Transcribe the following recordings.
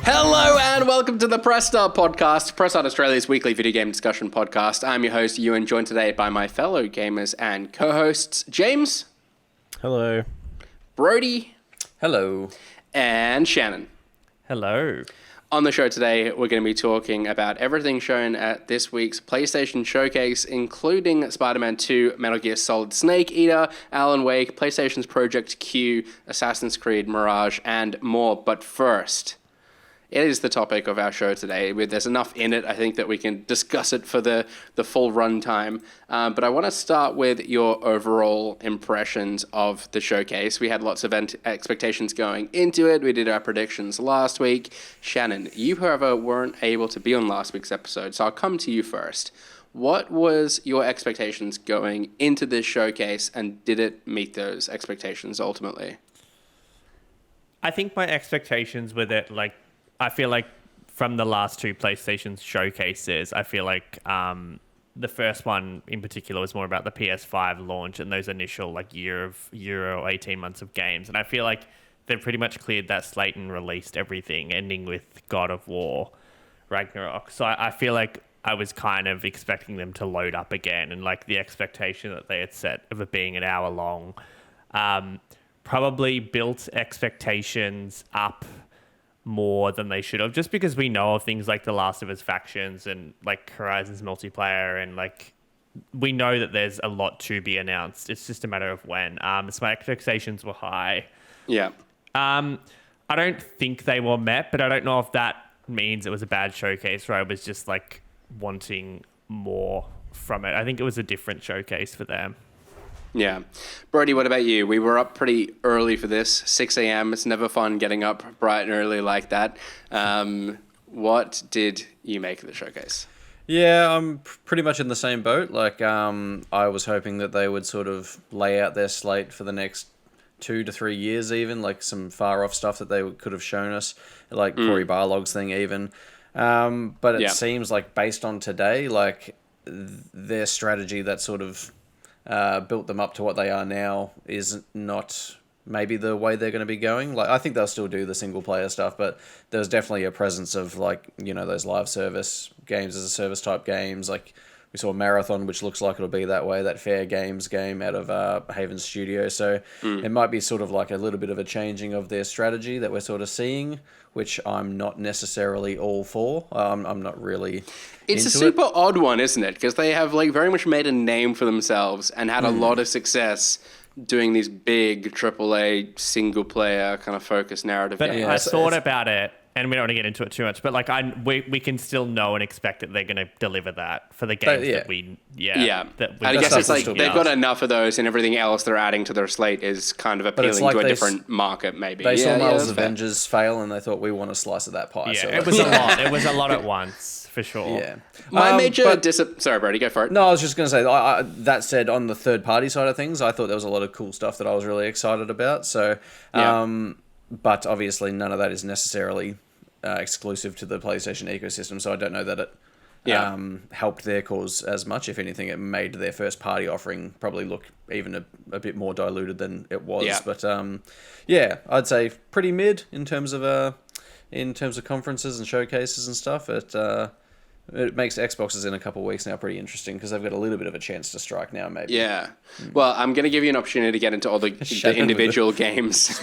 Hello and welcome to the Press Start podcast, Press Start Australia's weekly video game discussion podcast. I'm your host, Ewan, joined today by my fellow gamers and co-hosts, James. Hello. Brody. Hello. And Shannon. Hello. On the show today, we're going to be talking about everything shown at this week's PlayStation Showcase, including Spider-Man 2, Metal Gear Solid Snake Eater, Alan Wake, PlayStation's Project Q, Assassin's Creed Mirage, and more. But first, it is the topic of our show today. There's enough in it, I think, that we can discuss it for the full runtime. But I want to start with your overall impressions of the showcase. We had lots of expectations going into it. We did our predictions last week. Shannon, you, however, weren't able to be on last week's episode, so I'll come to you first. What was your expectations going into this showcase, and did it meet those expectations ultimately? I think my expectations with it, I feel like from the last two PlayStation showcases, I feel like the first one in particular was more about the PS5 launch and those initial year or 18 months of games. And I feel like they've pretty much cleared that slate and released everything, ending with God of War Ragnarok. So I feel like I was kind of expecting them to load up again, and the expectation that they had set of it being an hour long probably built expectations up more than they should have, just because we know of things like The Last of Us factions and Horizon's multiplayer, and we know that there's a lot to be announced. It's just a matter of when. So my expectations were high. Yeah. I don't think they were met, but I don't know if that means it was a bad showcase or I was just wanting more from it. I think it was a different showcase for them. Yeah. Brody, what about you? We were up pretty early for this, 6 a.m. It's never fun getting up bright and early like that. What did you make of the showcase? Yeah, I'm pretty much in the same boat. I was hoping that they would sort of lay out their slate for the next 2 to 3 years even, some far-off stuff that they could have shown us, Cory Barlog's thing even. But it seems based on today, their strategy that sort of built them up to what they are now is not maybe the way they're going to be going. I think they'll still do the single player stuff, but there's definitely a presence of those live service games as a service type games. We saw Marathon, which looks like it'll be that way, that Fairgames game out of Haven Studio. So it might be sort of a little bit of a changing of their strategy that we're sort of seeing, which I'm not necessarily all for. I'm not really It's a super odd one, isn't it? Because they have very much made a name for themselves and had a lot of success doing these big AAA single player kind of focused narrative But games. I thought about it, and we don't want to get into it too much, but we can still know and expect that they're going to deliver that for the games that we I guess it's they've got enough of those, and everything else they're adding to their slate is kind of appealing to a different market, maybe. They saw Marvel's Avengers fail, and they thought, we want a slice of that pie. Yeah, so it was a lot. It was a lot at once, for sure. Yeah. My major sorry, Brody, go for it. No, I was just going to say, that said, on the third-party side of things, I thought there was a lot of cool stuff that I was really excited about. So, but obviously none of that is necessarily exclusive to the PlayStation ecosystem, so I don't know that it helped their cause as much. If anything, it made their first-party offering probably look even a bit more diluted than it was. Yeah. But, I'd say pretty mid in terms of conferences and showcases and stuff. It makes Xboxes in a couple of weeks now pretty interesting because they've got a little bit of a chance to strike now, maybe. Yeah. Well, I'm going to give you an opportunity to get into all the individual games.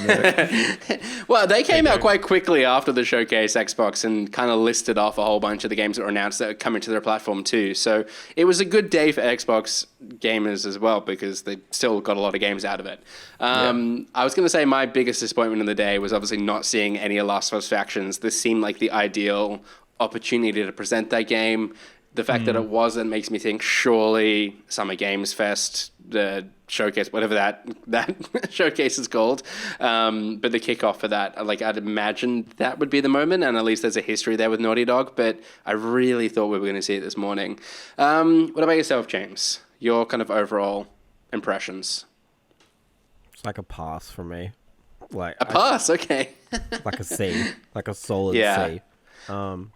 Well, they came out quite quickly after the showcase, Xbox, and kind of listed off a whole bunch of the games that were announced that are coming to their platform too. So it was a good day for Xbox gamers as well because they still got a lot of games out of it. I was going to say my biggest disappointment of the day was obviously not seeing any Last of Us factions. This seemed like the ideal opportunity to present that game. The fact that it wasn't makes me think surely Summer Games Fest, the showcase, whatever that showcase is called, but the kickoff for that, I'd imagine that would be the moment, and at least there's a history there with Naughty Dog, but I really thought we were going to see it this morning. What about yourself, James? Your kind of overall impressions? It's a pass for me. A pass, okay. A C, a solid C.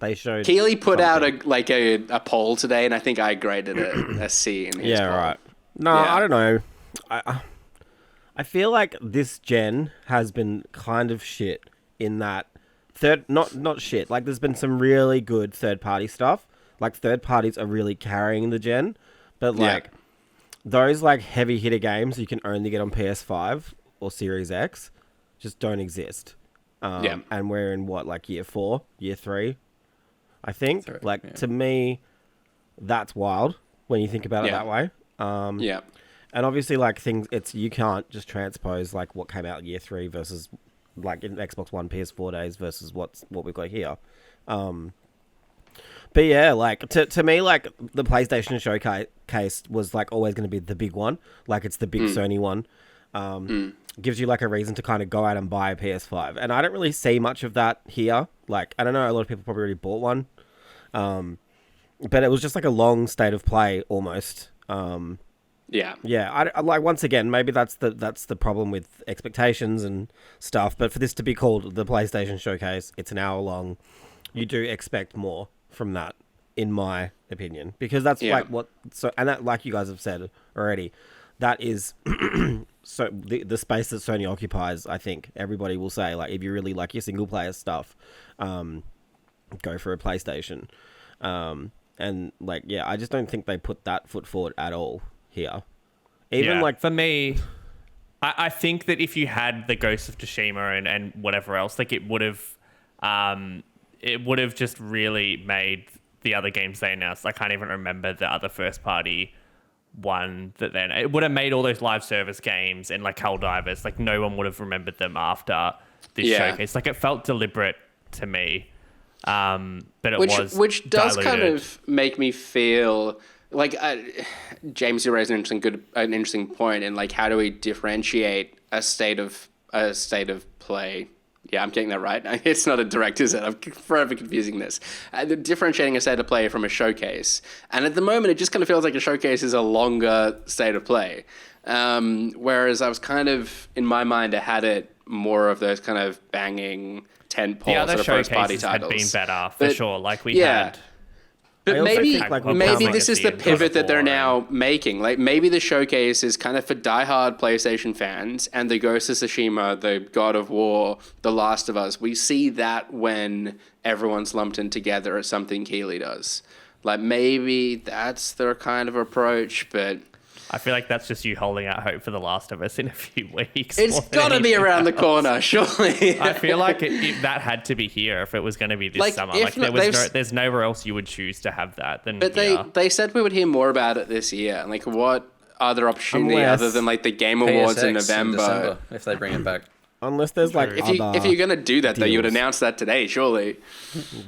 They showed Keely put out a poll today, and I think I graded a C in his poll. Right. No, I don't know. I feel like this gen has been kind of shit in that not shit. Like, there's been some really good third-party stuff. Like, third parties are really carrying the gen. But, like, those, like, heavy hitter games you can only get on PS5 or Series X just don't exist. And we're in, what, like, year 4, year 3, I think. To me, that's wild when you think about it that way. And obviously, like, you can't just transpose, like, what came out in year 3 versus, like, in Xbox One, PS4 days versus what we've got here. But yeah, like, to me, like, the PlayStation Showcase was, like, always going to be the big one. Like, it's the big Sony one. Gives you, like, a reason to kind of go out and buy a PS5. And I don't really see much of that here. Like, I don't know, a lot of people probably already bought one. But it was just, like, a long state of play, almost. Yeah, I like, once again, maybe that's the problem with expectations and stuff. But for this to be called the PlayStation Showcase, it's an hour long. You do expect more from that, in my opinion, because that's like and that, like you guys have said already, that is so the space that Sony occupies. I think everybody will say, like, if you really like your single player stuff, go for a PlayStation. And like, I just don't think they put that foot forward at all here. Even like, for me, I think that if you had the Ghost of Tsushima and whatever else, like, it would have just really made the other games they announced. I can't even remember the other first party one that then it would have made all those live service games and like Helldivers. Like, no one would have remembered them after this showcase. Like, it felt deliberate to me. But which does diluted. Kind of make me feel like James, you raised an interesting point in, like, how do we differentiate a state of play? Yeah, I'm getting that right. It's not a direct, is it? I'm forever confusing this. Differentiating a state of play from a showcase. And at the moment, it just kind of feels like a showcase is a longer state of play. Whereas I was kind of, in my mind, I had it more of those kind of banging tentpole sort of first-party titles. Had been better, for sure. Like, we had... But maybe this is the pivot that they're and... now making. Like, maybe the showcase is kind of for diehard PlayStation fans, and the Ghost of Tsushima, the God of War, The Last of Us, we see that when everyone's lumped in together as something Keighley does. Like, maybe that's their kind of approach, but... I feel like that's just you holding out hope for The Last of Us in a few weeks. It's got to be around the corner, surely. I feel like that had to be here if it was going to be this summer. Like, there's nowhere else you would choose to have that than But they said we would hear more about it this year. And, like, what other opportunity other than, like, the Game Awards in November? December, if they bring it back. Unless there's, like, if you're going to do that, though, you would announce that today, surely.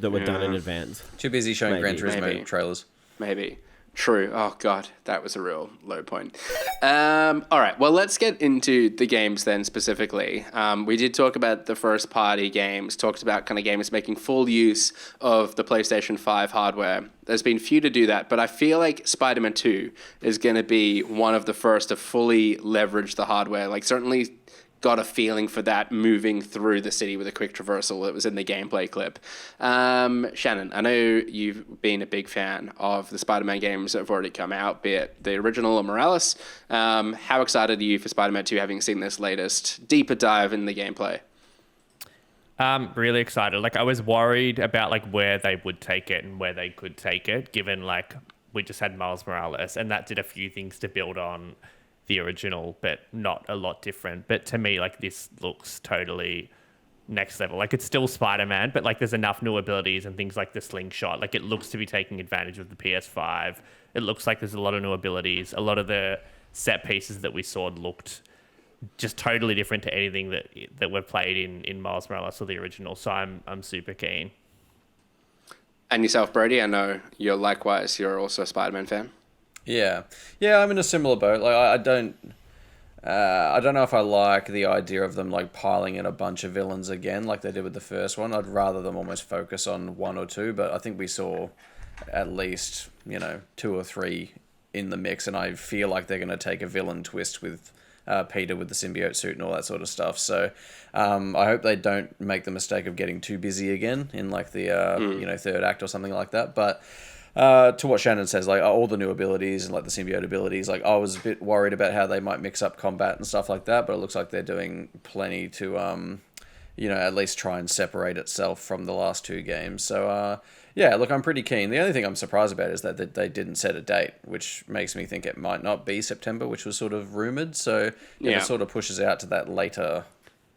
That were done in advance. Too busy showing Gran Turismo trailers. Maybe. True. Oh, God, that was a real low point. All right, well, let's get into the games then specifically. We did talk about the first-party games, talked about kind of games making full use of the PlayStation 5 hardware. There's been few to do that, but I feel like Spider-Man 2 is going to be one of the first to fully leverage the hardware. Like, certainly got a feeling for that moving through the city with a quick traversal that was in the gameplay clip. Shannon, I know you've been a big fan of the Spider-Man games that have already come out, be it the original or Morales. How excited are you for Spider-Man 2 having seen this latest deeper dive in the gameplay? Really excited. Like, I was worried about, like, where they would take it and where they could take it, given, like, we just had Miles Morales and that did a few things to build on the original, but not a lot different. But to me, like, this looks totally next level. Like, it's still Spider-Man, but, like, there's enough new abilities and things like the slingshot. Like, it looks to be taking advantage of the PS5. It looks like there's a lot of new abilities. A lot of the set pieces that we saw looked just totally different to anything that we've played in Miles Morales or the original. So I'm super keen. And yourself, Brody, I know you're also a Spider-Man fan. Yeah, I'm in a similar boat. Like, I don't know if I like the idea of them, like, piling in a bunch of villains again, like they did with the first one. I'd rather them almost focus on one or two. But I think we saw at least 2 or 3 in the mix, and I feel like they're going to take a villain twist with Peter with the symbiote suit and all that sort of stuff. So I hope they don't make the mistake of getting too busy again in, like, the third act or something like that. But to what Shannon says, like, all the new abilities and, like, the symbiote abilities, like, I was a bit worried about how they might mix up combat and stuff like that, but it looks like they're doing plenty to at least try and separate itself from the last two games. So, yeah, look, I'm pretty keen. The only thing I'm surprised about is that they didn't set a date, which makes me think it might not be September, which was sort of rumored. So it sort of pushes out to that later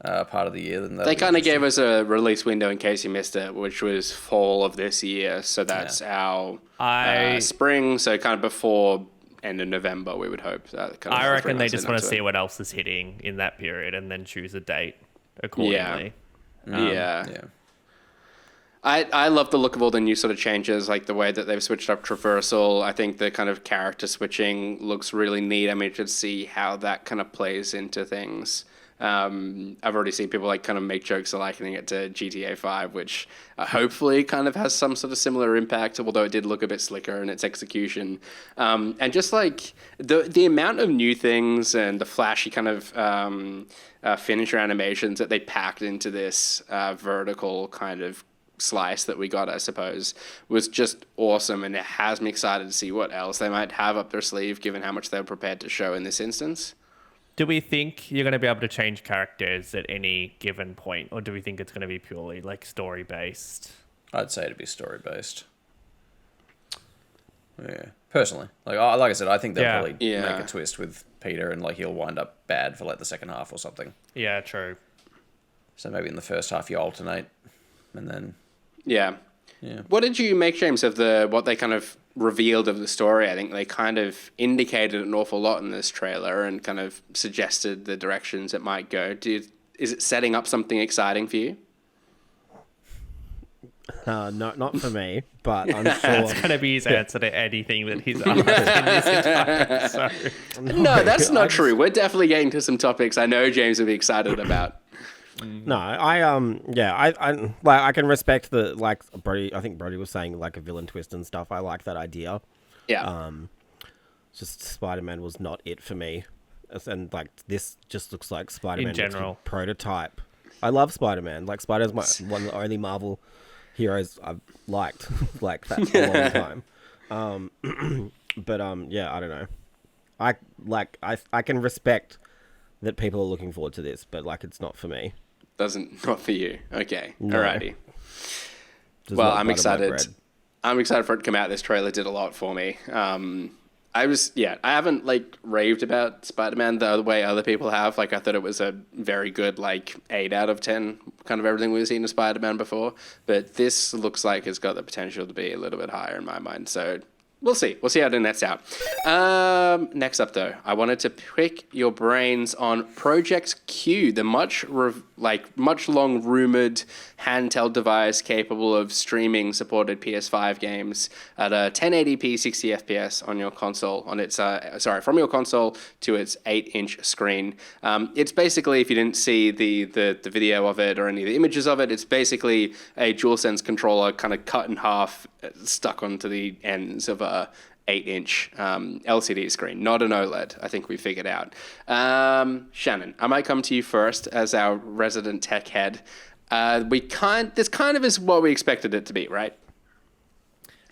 part of the year. They kind of gave us a release window in case you missed it, which was fall of this year. So that's our spring. So kind of before end of November, we would hope. I reckon they just want to see what else is hitting in that period and then choose a date accordingly. Yeah. I love the look of all the new sort of changes, like the way that they've switched up traversal. I think the kind of character switching looks really neat. I'm interested to see how that kind of plays into things. I've already seen people like kind of make jokes of likening it to GTA 5, which hopefully kind of has some sort of similar impact, although it did look a bit slicker in its execution. And just like the amount of new things and the flashy kind of finisher animations that they packed into this vertical kind of slice that we got, I suppose, was just awesome, and it has me excited to see what else they might have up their sleeve, given how much they were prepared to show in this instance. Do we think you're going to be able to change characters at any given point, or do we think it's going to be purely like story based? I'd say it'd be story based. Yeah, personally, like I said, I think they'll probably make a twist with Peter, and like he'll wind up bad for like the second half or something. Yeah, true. So maybe in the first half you alternate, and then. Yeah. What did you make, James, of what they kind of revealed of the story? I think they kind of indicated an awful lot in this trailer and kind of suggested the directions it might go. Is it setting up something exciting for you? No, not for me, but I'm sure That's going to be his answer to anything that he's asked in this entire episode. No, that's not true. We're definitely getting to some topics I know James would be excited about. No, I can respect the, like, Brody. I think Brody was saying like a villain twist and stuff. I like that idea. Yeah. Just Spider-Man was not it for me, and like this just looks like Spider-Man In general prototype. I love Spider-Man. Like Spider's one of the only Marvel heroes I've liked like that for a long time. But yeah, I don't know. I can respect that people are looking forward to this, but like it's not for me. Not for you. Okay. No. Alrighty. Well, I'm excited. I'm excited for it to come out. This trailer did a lot for me. I haven't like raved about Spider-Man the way other people have. Like I thought it was a very good like 8 out of 10 kind of everything we've seen of Spider-Man before. But this looks like it's got the potential to be a little bit higher in my mind. So we'll see. We'll see how it nets out. Next up, though, I wanted to pick your brains on Project Q, the much long rumored handheld device capable of streaming supported PS5 games at a 1080p 60 FPS on your console. From your console to its 8-inch screen. It's basically, if you didn't see the video of it or any of the images of it, it's basically a DualSense controller kind of cut in half, stuck onto the ends of a 8-inch LCD screen, not an OLED. I think we figured out. Shannon, I might come to you first as our resident tech head. This kind of is what we expected it to be, right?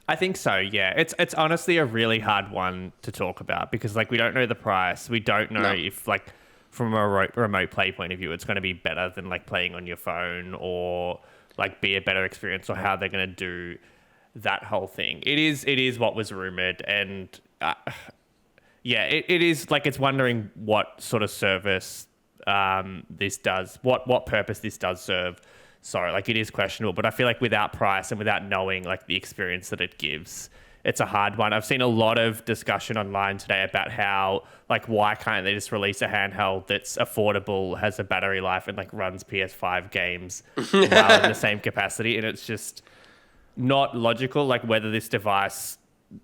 I think so, yeah. It's honestly a really hard one to talk about because like we don't know the price. We don't know if like from a remote play point of view, it's going to be better than like playing on your phone or like be a better experience or how they're going to do that whole thing. It is what was rumored, and it is like it's wondering what sort of service this does, what purpose this does serve. Sorry, like it is questionable, but I feel like without price and without knowing like the experience that it gives, it's a hard one. I've seen a lot of discussion online today about how like why can't they just release a handheld that's affordable, has a battery life, and like runs PS5 games while in the same capacity, and it's just not logical, like whether this device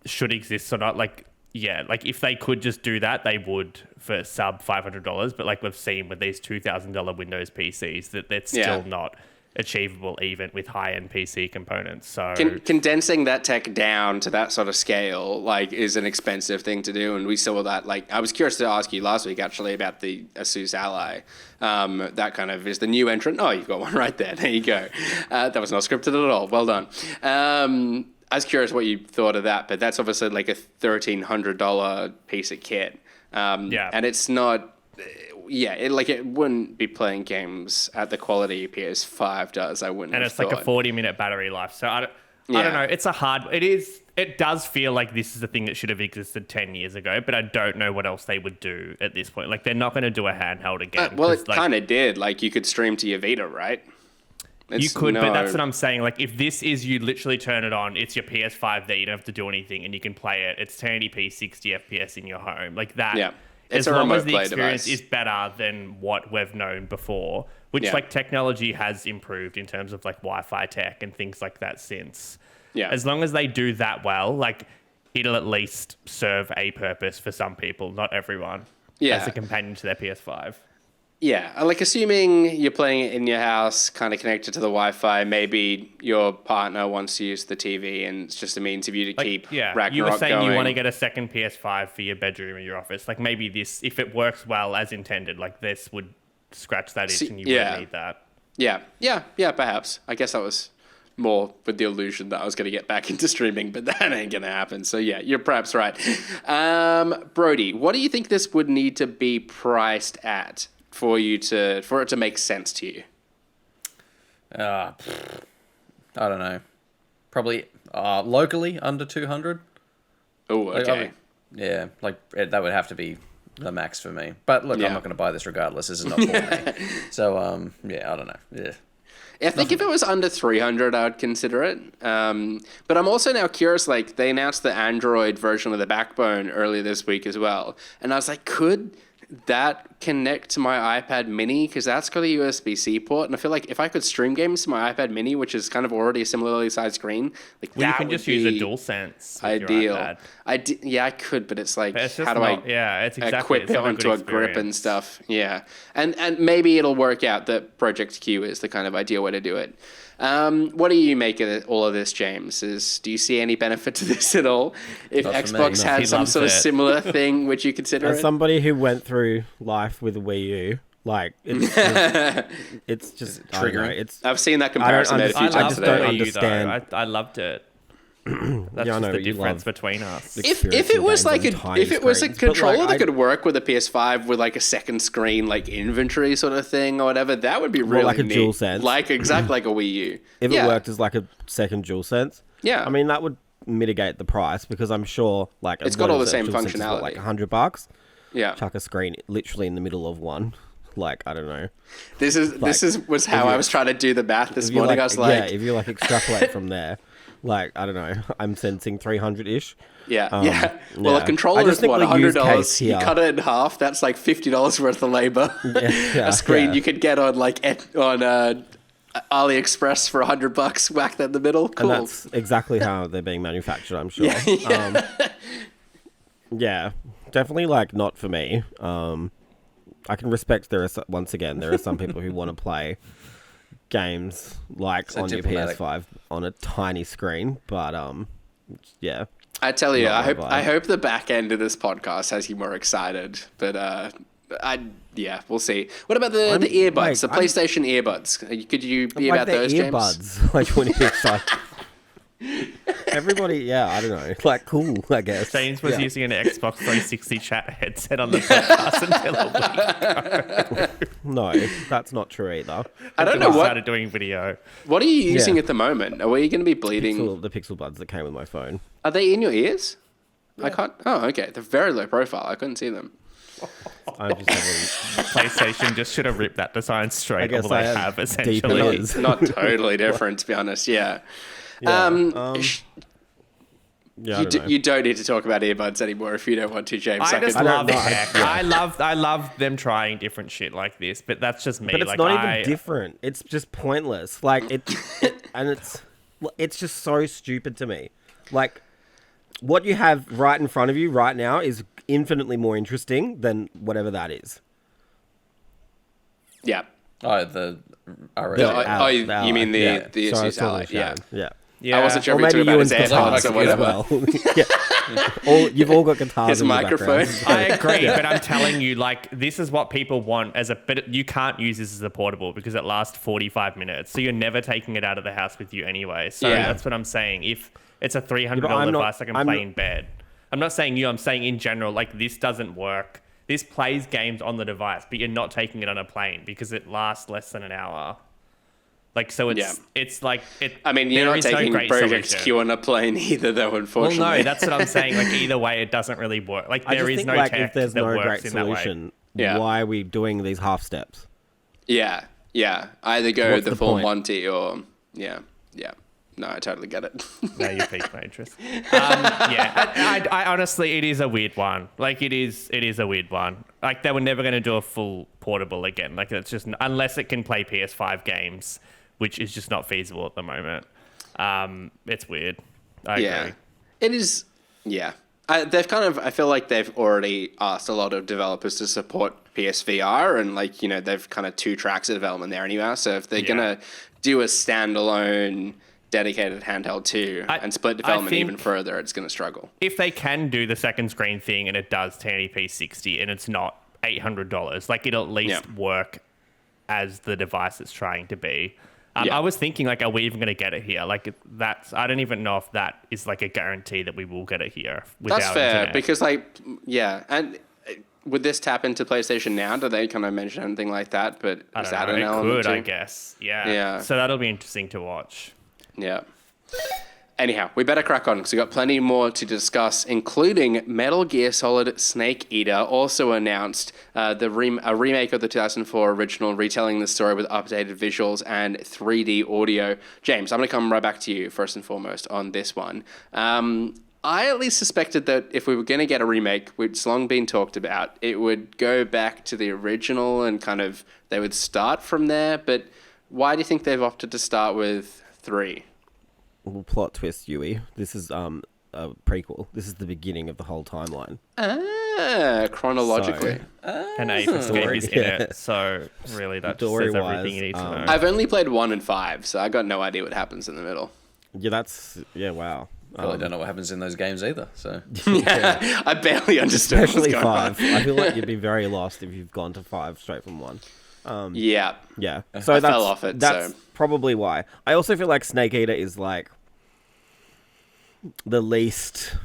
should exist or not. Like, yeah, like if they could just do that, they would for sub $500. But like we've seen with these $2,000 Windows PCs, that that's still not achievable even with high-end PC components. So condensing that tech down to that sort of scale like is an expensive thing to do, and we saw that. Like I was curious to ask you last week actually about the Asus Ally. That kind of is the new entrant. Oh, you've got one right there. There you go. That was not scripted at all. Well done. I was curious what you thought of that, but that's obviously like a $1,300 piece of kit. And it's not. it wouldn't be playing games at the quality PS5 does. I wouldn't. And have it's like a thought. 40-minute battery life. So I don't know. It's a hard. It does feel like this is a thing that should have existed 10 years ago, but I don't know what else they would do at this point. Like, they're not going to do a handheld again. Well, it kind of did. Like, you could stream to your Vita, right? You could, but that's what I'm saying. Like, if this is, you literally turn it on, it's your PS5 there, you don't have to do anything, and you can play it. It's 1080p, 60 FPS in your home. Like that. Yeah. As It's a long remote as the play experience device. is better than what we've known before, which Yeah. like technology has improved in terms of like Wi-Fi tech and things like that since. Yeah. As long as they do that well, like it'll at least serve a purpose for some people, not everyone. Yeah. As a companion to their PS5. Yeah, like assuming you're playing it in your house, kind of connected to the Wi-Fi, maybe your partner wants to use the TV and it's just a means of you to keep Ragnarok you were saying going. you want to get a second PS5 for your bedroom or your office. Like maybe this, if it works well as intended, like this would scratch that itch and you wouldn't need that. Yeah, perhaps. I guess that was more with the illusion that I was going to get back into streaming, but that ain't going to happen. So yeah, you're perhaps right. Brody, what do you think this would need to be priced at for it to make sense to you? I don't know. Probably locally under 200. Oh, okay. That would have to be the max for me. But look, I'm not going to buy this regardless. This is not for me. So I don't know. Yeah. I think if it was under 300, I would consider it. But I'm also now curious, like, they announced the Android version of the Backbone earlier this week as well. And I was like, could that connect to my iPad mini? Because that's got a USB-C port. And I feel like if I could stream games to my iPad mini, which is kind of already a similarly sized screen, like Well, that you can just use a DualSense. ideal. With your iPad. Yeah, I could, but it's like, But it's just how do not, I yeah, it's exactly, equip it's it not onto a good grip and experience. stuff? Yeah. And maybe it'll work out that Project Q is the kind of ideal way to do it. What do you make of all of this, James? Do you see any benefit to this at all? If Not for me. Xbox No. had He some loves sort of it. similar thing, would you consider As it? somebody who went through life with a Wii U, like it's just I don't know, Triggering. it's I've seen that comparison made a few I I times love just the don't today. Wii U, understand. though. I loved it. That's Yeah, I just know, the but you difference love between us. If it experiencing was games like on tiny if it was a screens. But, controller like, that could work with a PS5 with like a second screen, like inventory sort of thing or whatever, that would be really like a neat. DualSense. Like exactly like a Wii U. if Yeah. it worked as like a second DualSense, Yeah. I mean that would mitigate the price because I'm sure like It's got all the a same DualSense is, what, functionality. like $100. Yeah. Chuck a screen literally in the middle of one. Like I don't know. This was how I was trying to do the math this If you morning. like, I was like, if you like extrapolate from there, like I don't know, I'm sensing 300-ish. yeah. Well, yeah. a controller I just is think what, the use $100. case You here- cut it in half. That's like $50 worth of labor. Yeah, a screen yeah. you could get on AliExpress for $100. Whack that in the middle. Cool. And that's exactly how they're being manufactured, I'm sure. Yeah, definitely like not for me. I can respect there are some people who want to play games like So on your diplomatic. PS5 on a tiny screen, but yeah. I tell you, Not my vibe. I hope the back end of this podcast has you more excited. But we'll see. What about the earbuds, the PlayStation earbuds? Could you be Like about their those, James? earbuds, like when you're excited. Everybody, yeah, I don't know, like cool, I guess. James was Yeah. using an Xbox 360 chat headset on the podcast until a week. No, that's not true either. I don't until know we what. started doing video. What are you using Yeah. at the moment? Are we going to be bleeding? The Pixel Buds that came with my phone. Are they in your ears? I can't. Oh, okay. They're very low profile. I couldn't see them. I just have PlayStation just should have ripped that design straight, guess although I they have have deep essentially. ears. Not totally different, to be honest. Yeah. yeah, You don't need to talk about earbuds anymore if you don't want to, James. I just can- love know. tech. I love them trying different shit like this, but that's just me. But it's like, not even different. It's just pointless. Like and it's just so stupid to me. Like what you have right in front of you right now is infinitely more interesting than whatever that is. Yeah. Oh, the RS. Oh, you mean the Yeah. the Sorry, Asus Ally? Yeah. Yeah. Yeah. I wasn't sure Or if you maybe were you talking and about his AirPods guitars or whatever. as well. You've all got guitars. His in the microphone. background. I agree, but I'm telling you, like, this is what people want but you can't use this as a portable because it lasts 45 minutes. So you're never taking it out of the house with you anyway. So Yeah. that's what I'm saying. If it's a $300 I'm not- device I can I'm play not- in bed. I'm not saying you, I'm saying in general, like, this doesn't work this plays games on the device, but you're not taking it on a plane because it lasts less than an hour. Like, so it's like it. I mean, you're not taking Project Q on a plane either, though. Unfortunately, well, no, that's what I'm saying. Like, either way, it doesn't really work. Like, there is no tech if there's that no works great in that way. solution, why are we doing these half steps? Yeah. Either go What's the the full point? Monty or yeah. No, I totally get it. No, you piqued my interest. I honestly, it is a weird one. Like, it is a weird one. Like, they were never going to do a full portable again. Like, it's just unless it can play PS5 games, which is just not feasible at the moment. It's weird. I agree. It is. Yeah, I feel like they've already asked a lot of developers to support PSVR, and like they've kind of 2 tracks of development there anyway. So if they're gonna do a standalone dedicated handheld too and split development even further, it's gonna struggle. If they can do the second screen thing and it does 1080p 60 and it's not $800, like it'll at least work as the device it's trying to be. I was thinking, like, are we even going to get it here? Like, I don't even know if that is like a guarantee that we will get it here. That's fair internet. Because, and would this tap into PlayStation Now? Do they kind of mention anything like that? But is that an element? It could, too? I guess. Yeah. So that'll be interesting to watch. Yeah. Anyhow, we better crack on because we've got plenty more to discuss, including Metal Gear Solid Snake Eater, also announced a remake of the 2004 original, retelling the story with updated visuals and 3D audio. James, I'm going to come right back to you first and foremost on this one. I at least suspected that if we were going to get a remake, which has long been talked about, it would go back to the original and kind of they would start from there. But why do you think they've opted to start with 3? Well, plot twist, Yui. This is a prequel. This is the beginning of the whole timeline. Chronologically. And Ethan's game is in it, so really that just says everything you need to know. I've only played 1 and 5, so I got no idea what happens in the middle. Yeah, wow. I probably don't know what happens in those games either. So I barely understood. Especially 5. I feel like you'd be very lost if you've gone to 5 straight from 1. Yeah. So I fell off it. That's probably why. I also feel like Snake Eater is like the least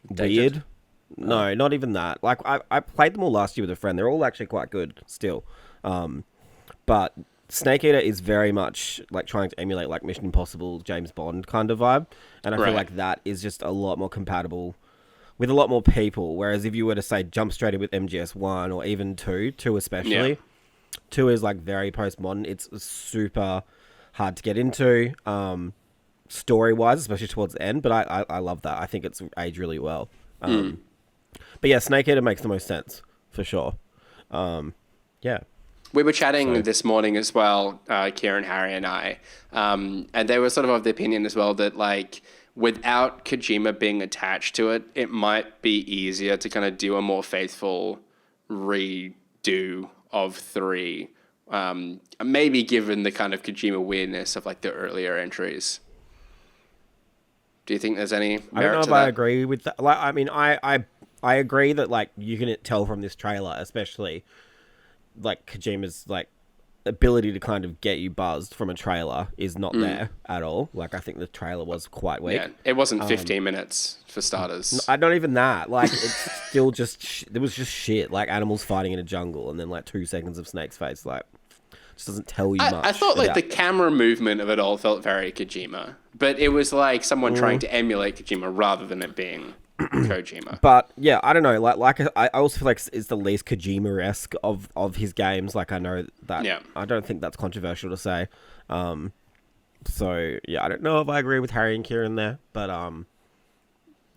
weird. No, not even that. Like I played them all last year with a friend. They're all actually quite good still. But Snake Eater is very much like trying to emulate like Mission Impossible, James Bond kind of vibe, and I feel like that is just a lot more compatible with a lot more people. Whereas if you were to say jump straight in with MGS1 or even 2 especially, 2 is like very postmodern. It's super hard to get into, story-wise, especially towards the end. But I love that. I think it's aged really well. But yeah, Snake Eater makes the most sense for sure. Yeah. We were chatting this morning as well, Kieran, Harry, and I, and they were sort of the opinion as well that like without Kojima being attached to it, it might be easier to kind of do a more faithful redo of 3. Maybe given the kind of Kojima weirdness of like the earlier entries. Do you think there's any merit I don't know if that? I agree with that. Like, I mean, I agree that like you can tell from this trailer, especially like Kojima's like ability to kind of get you buzzed from a trailer is not there at all. Like I think the trailer was quite weak. Yeah, it wasn't 15 minutes for starters. Not even that. Like it's still just there was just shit. Like animals fighting in a jungle and then like 2 seconds of Snake's face. Like just doesn't tell you much. I thought like the camera movement of it all felt very Kojima, but it was like someone trying to emulate Kojima rather than it being Kojima. But yeah, I don't know. Like I also feel like it's the least Kojima-esque of his games. Like I know that. Yeah. I don't think that's controversial to say. So yeah, I don't know if I agree with Harry and Kieran there, but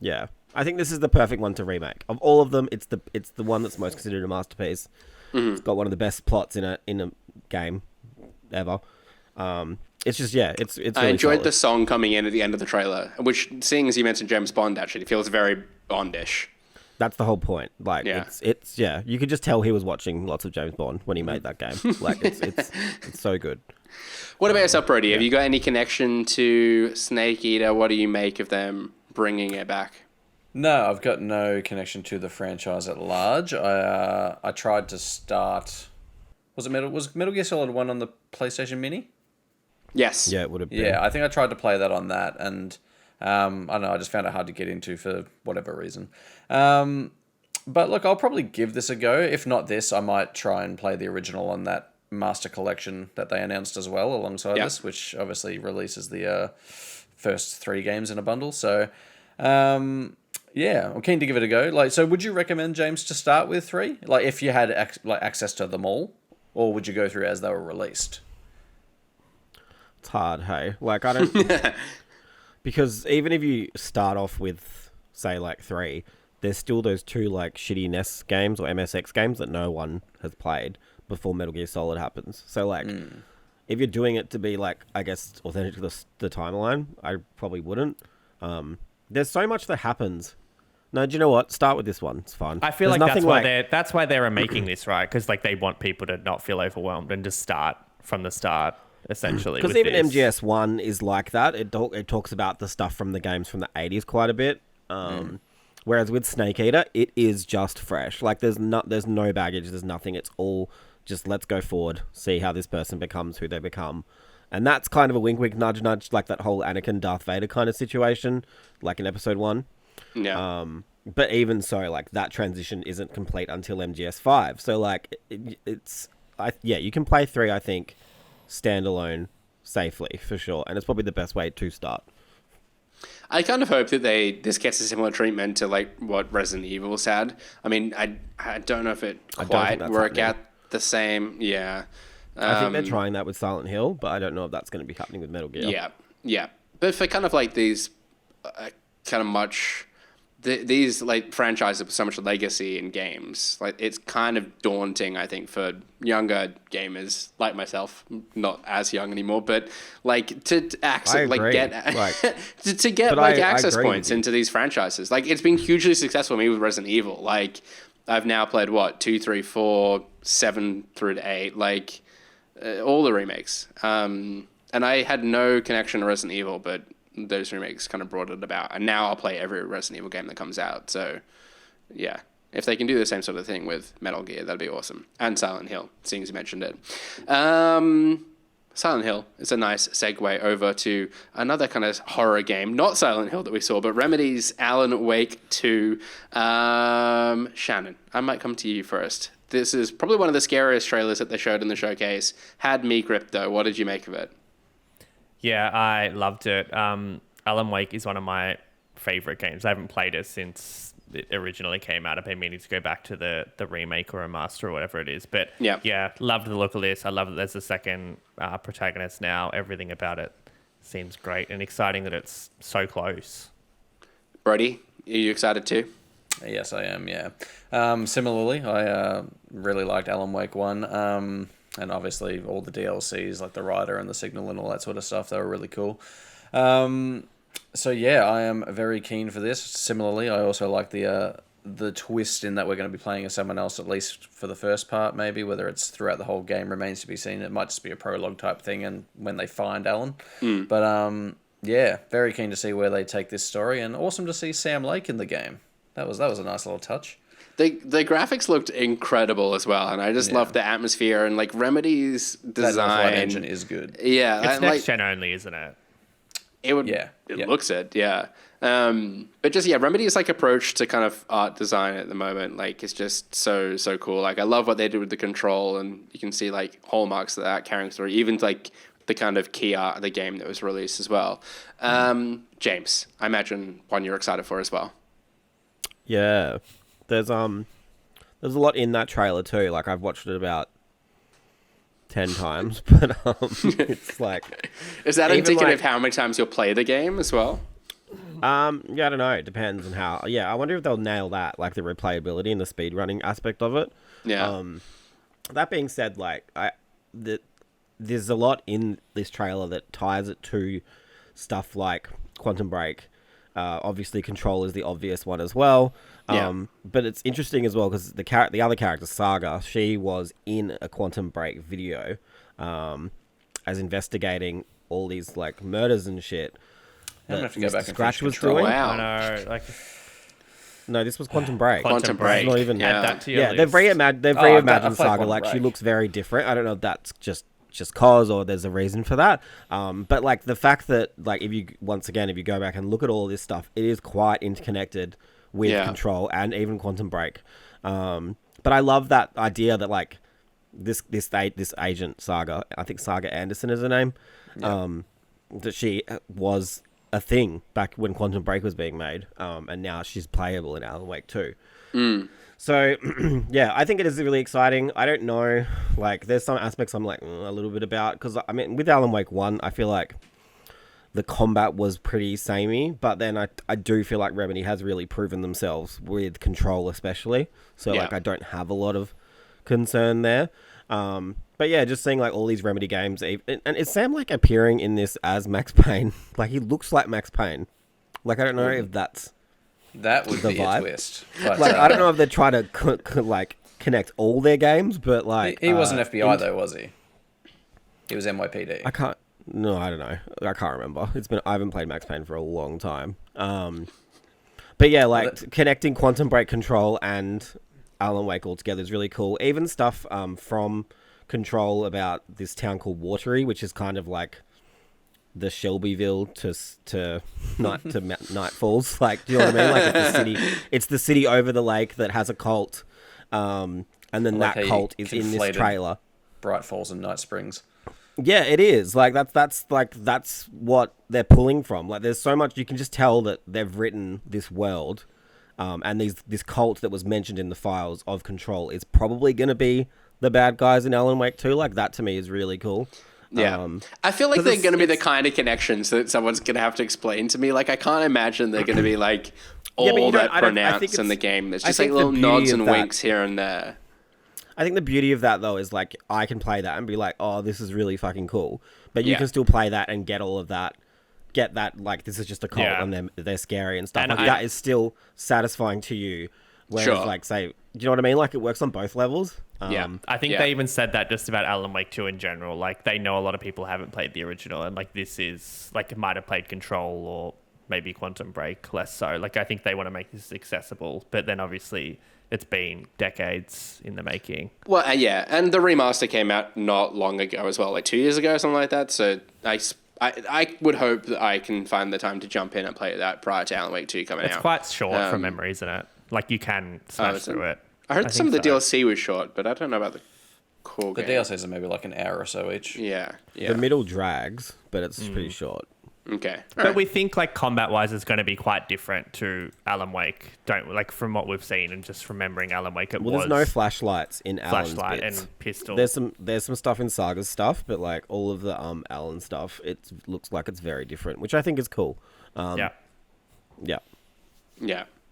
yeah, I think this is the perfect one to remake. Of all of them, it's the one that's most considered a masterpiece. It's got one of the best plots in a game ever. It's just it's really I enjoyed solid. the song coming in at the end of the trailer, which, seeing as you mentioned James Bond, actually it feels very Bondish. That's the whole point. Like it's you could just tell he was watching lots of James Bond when he made that game. Like it's so good. What about yourself, Brody? Have you got any connection to Snake Eater? What do you make of them bringing it back? No, I've got no connection to the franchise at large. I tried to start. Was Metal Gear Solid 1 on the PlayStation Mini? Yes. Yeah, it would have been. Yeah, I think I tried to play that on that, and I don't know, I just found it hard to get into for whatever reason. But look, I'll probably give this a go. If not this, I might try and play the original on that Master Collection that they announced as well alongside this, which obviously releases the first 3 games in a bundle. So, yeah, I'm keen to give it a go. Like, so would you recommend, James, to start with 3? Like, if you had access to them all, or would you go through as they were released? It's hard, hey. Like, I don't... because even if you start off with, say, like 3, there's still those 2, like, shitty NES games or MSX games that no one has played before Metal Gear Solid happens. So, like, if you're doing it to be, like, I guess, authentic to the timeline, I probably wouldn't. There's so much that happens. No, do you know what? Start with this one. It's fun. I feel that's why they're making this, right? Because, like, they want people to not feel overwhelmed and just start from the start, essentially. Because even MGS1 is like that. It talks about the stuff from the games from the 80s quite a bit. Whereas with Snake Eater, it is just fresh. Like, there's no baggage. There's nothing. It's all just let's go forward, see how this person becomes who they become. And that's kind of a wink, wink, nudge, nudge, like that whole Anakin, Darth Vader kind of situation, like in episode 1. Yeah. But even so, like, that transition isn't complete until MGS5. So, like, you can play 3, I think, standalone safely, for sure. And it's probably the best way to start. I kind of hope that this gets a similar treatment to, like, what Resident Evil's had. I mean, I don't know if it quite work out the same. Yeah. I think they're trying that with Silent Hill, but I don't know if that's going to be happening with Metal Gear. Yeah. But for kind of like these kind of these like franchises with so much legacy in games, like it's kind of daunting, I think, for younger gamers like myself, not as young anymore, but like to access, like get to get like access points into these franchises. Like it's been hugely successful for me with Resident Evil. Like I've now played 2, 3, 4, 7 through to 8, like all the remakes. And I had no connection to Resident Evil, but those remakes kind of brought it about. And now I'll play every Resident Evil game that comes out. So, yeah. If they can do the same sort of thing with Metal Gear, that'd be awesome. And Silent Hill, seeing as you mentioned it. Silent Hill is a nice segue over to another kind of horror game. Not Silent Hill that we saw, but Remedy's Alan Wake 2. Shannon, I might come to you first. This is probably one of the scariest trailers that they showed in the showcase. Had me gripped, though. What did you make of it? Yeah, I loved it. Alan Wake is one of my favorite games. I haven't played it since it originally came out. I've been meaning to go back to the remake or a master or whatever it is. But yeah, loved the look of this. I love that there's a second protagonist now. Everything about it seems great and exciting that it's so close. Brody, are you excited too? Yes, I am, yeah. Similarly, I really liked Alan Wake 1. And obviously all the DLCs, like the Rider and the Signal and all that sort of stuff, they were really cool. So yeah, I am very keen for this. Similarly, I also like the twist in that we're going to be playing as someone else, at least for the first part, maybe. Whether it's throughout the whole game remains to be seen. It might just be a prologue type thing, and when they find Alan. But yeah, very keen to see where they take this story, and awesome to see Sam Lake in the game. That was a nice little touch. The graphics looked incredible as well, and I just love the atmosphere and like Remedy's design. That engine is good. Yeah, it's next gen only, isn't it? It would. Yeah, it looks it. Yeah, but just Remedy's like approach to kind of art design at the moment, like it's just so cool. Like I love what they did with the control, and you can see like hallmarks of that carrying through, even like the kind of key art of the game that was released as well. James, I imagine one you're excited for as well. Yeah. There's a lot in that trailer too. Like I've watched it about 10 times, but it's like is that indicative of how many times you'll play the game as well? Yeah, I don't know. It depends on how. Yeah, I wonder if they'll nail that, like the replayability and the speedrunning aspect of it. Yeah. That being said, like there's a lot in this trailer that ties it to stuff like Quantum Break. Obviously, Control is the obvious one as well. But it's interesting as well because the other character, Saga, she was in a Quantum Break video as investigating all these like murders and shit. I'm gonna have to go back and Scratch was Control. doing. Wow. I know, No, this was Quantum Break. Quantum Break. Not even. Add that to your list. They've reimagined Saga. Quantum Like Break. she looks very different. I don't know if that's just cause or there's a reason for that. But like the fact that like if you go back and look at all this stuff, it is quite interconnected with Control and even Quantum Break. But I love that idea that like this agent Saga, I think Saga Anderson is her name, that she was a thing back when Quantum Break was being made, and now she's playable in Alan Wake 2. So, yeah, I think it is really exciting. I don't know, like, there's some aspects I'm like a little bit about, because I mean, with Alan Wake 1, I feel like the combat was pretty samey, but then I do feel like Remedy has really proven themselves with Control especially. So, like, I don't have a lot of concern there. But yeah, just seeing like all these Remedy games, and is Sam like appearing in this as Max Payne? Like he looks like Max Payne. Like I don't know if that would the be vibe. a twist. But, like I don't know if they're trying to like connect all their games, but like he wasn't FBI though, was he? He was NYPD. I can't. No, I don't know. I can't remember. I haven't played Max Payne for a long time. But yeah, like connecting Quantum Break, Control and Alan Wake all together is really cool. Even stuff from Control about this town called Watery, which is kind of like the Shelbyville to Night Falls. Like, do you know what I mean? Like it's the city over the lake that has a cult, and then that cult is in this trailer. Bright Falls and Night Springs. Yeah, it is. Like that's what they're pulling from. Like there's so much you can just tell that they've written this world. And this cult that was mentioned in the files of Control is probably going to be the bad guys in Alan Wake 2. Like, that to me is really cool. Yeah. I feel like they're going to be the kind of connections that someone's going to have to explain to me. Like, I can't imagine they're going to be, like, all that pronounced in the game. There's just, like, little nods and winks here and there. I think the beauty of that, though, is, like, I can play that and be like, oh, this is really fucking cool. But you can still play that and get all of that. Get that, like, this is just a cult and they're scary and stuff. And like, that is still satisfying to you. Whereas, like, say, do you know what I mean? Like, it works on both levels. I think they even said that just about Alan Wake 2 in general. Like, they know a lot of people haven't played the original, and, like, this is, like, might have played Control or maybe Quantum Break, less so. Like, I think they want to make this accessible, but then obviously it's been decades in the making. Well, and the remaster came out not long ago as well, like 2 years ago or something like that, so I would hope that I can find the time to jump in and play that prior to Alan Wake 2 coming out. It's quite short from memory, isn't it? Like, you can smash through it. I heard some of the DLC was short, but I don't know about the core game. The DLCs are maybe like an hour or so each. Yeah. The middle drags, but it's pretty short. Okay. But we think, like, combat-wise is going to be quite different to Alan Wake, don't we? Like, from what we've seen and just remembering Alan Wake, there's no flashlights in Alan's flashlight bits. and pistol. There's some stuff in Saga's stuff, but, like, all of the Alan stuff, it looks like it's very different, which I think is cool. Yeah.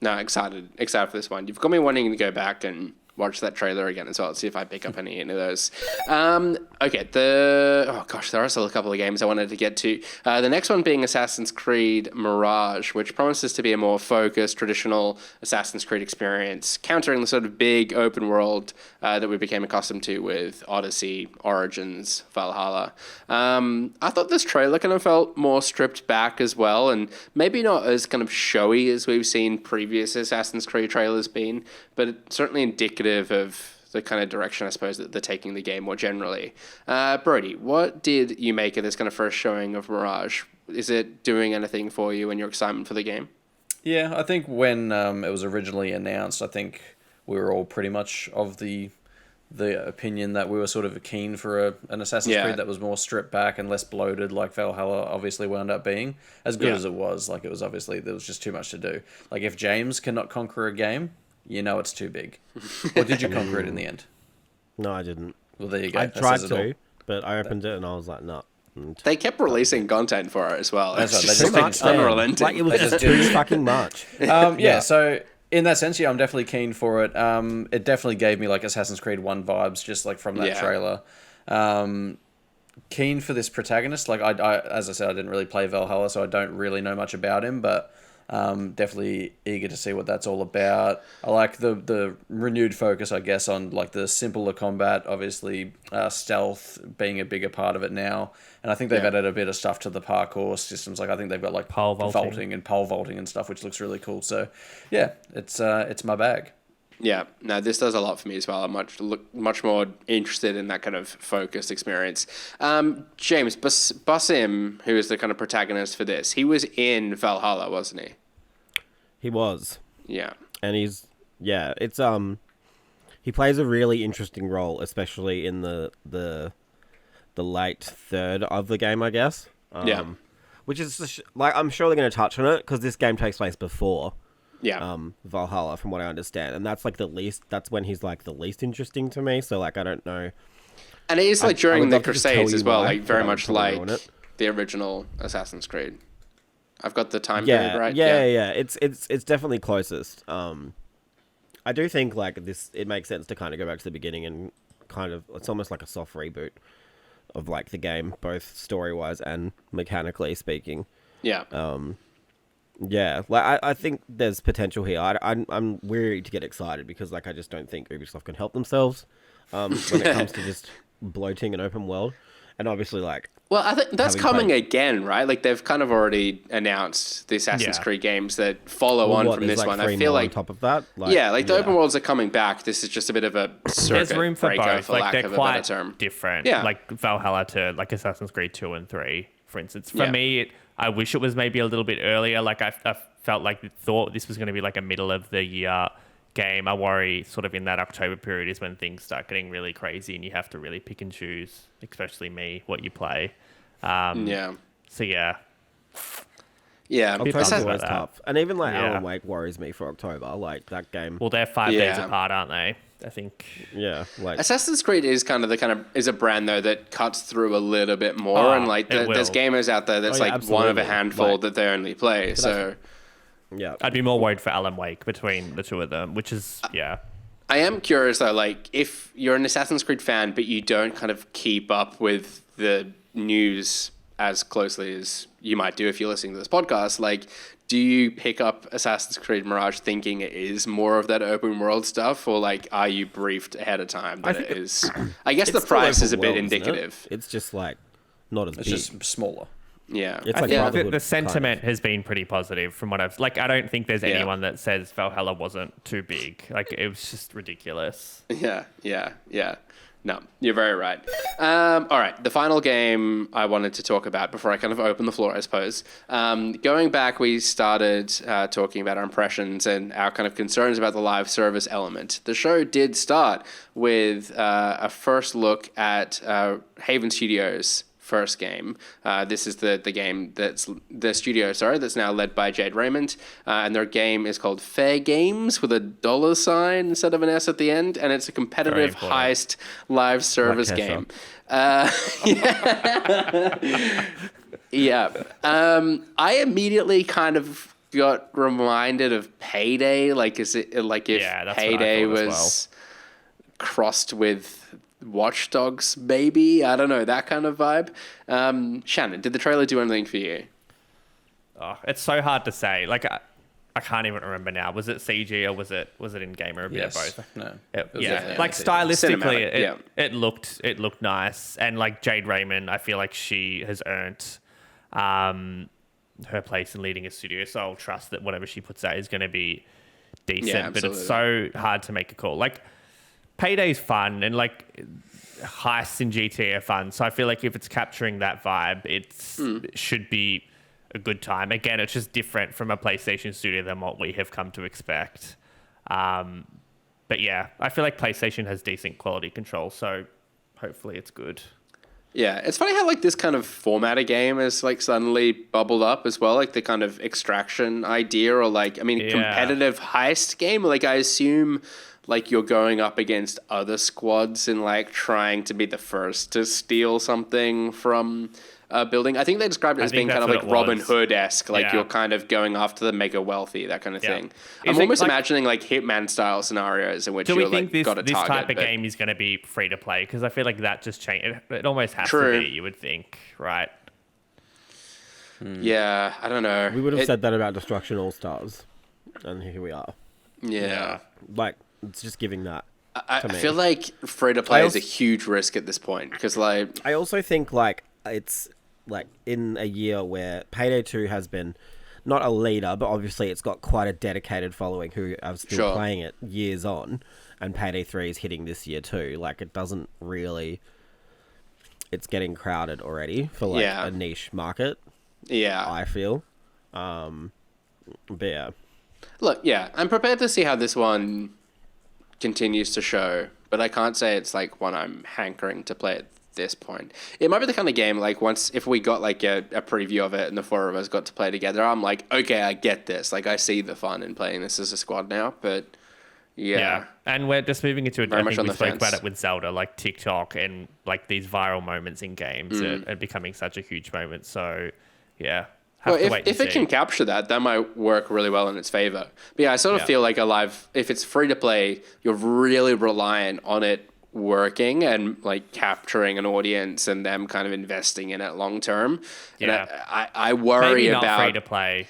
No, excited for this one. You've got me wanting to go back and watch that trailer again as well, see if I pick up any of those. Okay, there are still a couple of games I wanted to get to. The next one being Assassin's Creed Mirage, which promises to be a more focused, traditional Assassin's Creed experience, countering the sort of big open world that we became accustomed to with Odyssey, Origins, Valhalla. I thought this trailer kind of felt more stripped back as well, and maybe not as kind of showy as we've seen previous Assassin's Creed trailers been, but it's certainly indicative of the kind of direction, I suppose, that they're taking the game more generally. Brody, what did you make of this kind of first showing of Mirage? Is it doing anything for you and your excitement for the game? Yeah, I think when it was originally announced, I think we were all pretty much of the opinion that we were sort of keen for an Assassin's Creed that was more stripped back and less bloated, like Valhalla obviously wound up being. As good as it was, like, it was obviously, there was just too much to do. Like, if James cannot conquer a game, you know it's too big. Or did you conquer it in the end? No, I didn't. Well, there you go. I tried to, but I opened it and I was like, no. They kept releasing content for it as well. That's It's right. just unrelenting. Like, it was just too fucking much. So in that sense, I'm definitely keen for it. It definitely gave me like Assassin's Creed 1 vibes, just like from that trailer. Keen for this protagonist. Like, I as I said, I didn't really play Valhalla, so I don't really know much about him, but definitely eager to see what that's all about. I like the renewed focus, I guess, on like the simpler combat, obviously stealth being a bigger part of it now. And I think they've added a bit of stuff to the parkour systems. Like, I think they've got like pole vaulting and pole vaulting and stuff, which looks really cool. So yeah, it's my bag. Yeah, no, this does a lot for me as well. I'm much more interested in that kind of focused experience. James, Basim, who is the kind of protagonist for this, he was in Valhalla, wasn't he? He was. Yeah. And it's he plays a really interesting role, especially in the late third of the game, I guess. Yeah. Which is like, I'm sure they're going to touch on it because this game takes place before Valhalla, from what I understand, and that's like that's when he's like the least interesting to me. So like, I don't know. And it is like during the Crusades as well, why, like very much like ruin it. the original Assassin's Creed. I've got the time Yeah, period right. yeah. It's definitely closest. I do think like it makes sense to kind of go back to the beginning and kind of, it's almost like a soft reboot of like the game, both story wise and mechanically speaking. Yeah. Yeah, like I think there's potential here. I'm weary to get excited because like I just don't think Ubisoft can help themselves when it comes to just bloating an open world, and obviously like. Well, I think that's coming again, right? Like they've kind of already announced the Assassin's Creed games that follow on from this one. I feel like on top of that, like the open worlds are coming back. This is just a bit of a circuit There's room for breaker, both. for Like lack they're of a better quite term. different. Yeah. Like Valhalla to like Assassin's Creed 2 and 3, for instance. For me, I wish it was maybe a little bit earlier. Like I thought this was going to be like a middle of the year game. I worry sort of in that October period is when things start getting really crazy and you have to really pick and choose, especially me, what you play. So yeah. October's always that. tough, and even like Alan Wake worries me for October. Like that game. Well, they're 5 days apart, aren't they? I think. Yeah, like Assassin's Creed is is a brand though that cuts through a little bit more, and like there's gamers out there that's one of a handful that they only play. So yeah, I'd be more worried for Alan Wake between the two of them, which is I am curious though, like if you're an Assassin's Creed fan but you don't kind of keep up with the news as closely as you might do if you're listening to this podcast, like do you pick up Assassin's Creed Mirage thinking it is more of that open world stuff, or like are you briefed ahead of time that it is? I guess the price is a bit indicative. It's just like not as big. It's just smaller. Yeah, it's I like think the sentiment has been pretty positive from what I've like. I don't think there's anyone that says Valhalla wasn't too big. Like it was just ridiculous. Yeah. No, you're very right. All right, the final game I wanted to talk about before I kind of open the floor, I suppose. Going back, we started talking about our impressions and our kind of concerns about the live service element. The show did start with a first look at Haven Studios' first game. This is the game that's the studio, that's now led by Jade Raymond, and their game is called Fairgames with a $sign instead of an S at the end, and it's a competitive heist live service game. I immediately kind of got reminded of Payday. Like, is it like if Payday was crossed with Watch Dogs, maybe? I don't know, that kind of vibe. Shannon, did the trailer do anything for you? Oh, it's so hard to say. Like I can't even remember now. Was it CG or was it in game or a bit of both? No. Like stylistically, Cinematic, it looked nice, and like Jade Raymond, I feel like she has earned her place in leading a studio. So I'll trust that whatever she puts out is going to be decent. But it's so hard to make a call. Like Payday's fun, and like heists in GTA are fun. So I feel like if it's capturing that vibe, it should be a good time. Again, it's just different from a PlayStation studio than what we have come to expect. But yeah, I feel like PlayStation has decent quality control, so hopefully it's good. Yeah, it's funny how like this kind of format of game has like suddenly bubbled up as well, like the kind of extraction idea, or like, I mean, competitive heist game. Like I assume like you're going up against other squads and like trying to be the first to steal something from a building. I think they described it as being kind of like Robin Hood-esque, like you're kind of going after the mega wealthy, that kind of thing. I'm almost imagining like Hitman style scenarios in which you're like got a target. Do we think this type of game is going to be free to play? Because I feel like that just changed. It almost has to be, you would think, right? Yeah, I don't know. We would have said that about Destruction All Stars, and here we are. Yeah. Like, it's just giving that. I feel like free to play is a huge risk at this point, because like I also think like it's like in a year where Payday 2 has been not a leader, but obviously it's got quite a dedicated following who are still playing it years on, and Payday 3 is hitting this year too. Like it doesn't really, it's getting crowded already for like a niche market. Yeah, I feel. But yeah. Look, yeah, I'm prepared to see how this one continues to show, but I can't say it's like one I'm hankering to play at this point. It might be the kind of game like if we got like a preview of it and the four of us got to play together, I'm like, okay, I get this. Like I see the fun in playing this as a squad now, but yeah. And we're just moving into it. Very I much think on we the spoke fence. about it with Zelda, like TikTok and like these viral moments in games are becoming such a huge moment. So yeah. Well, if it can capture that, that might work really well in its favor. But yeah, I sort of feel like if it's free to play, you're really reliant on it working and like capturing an audience and them kind of investing in it long term. Yeah. And I worry maybe not about free to play.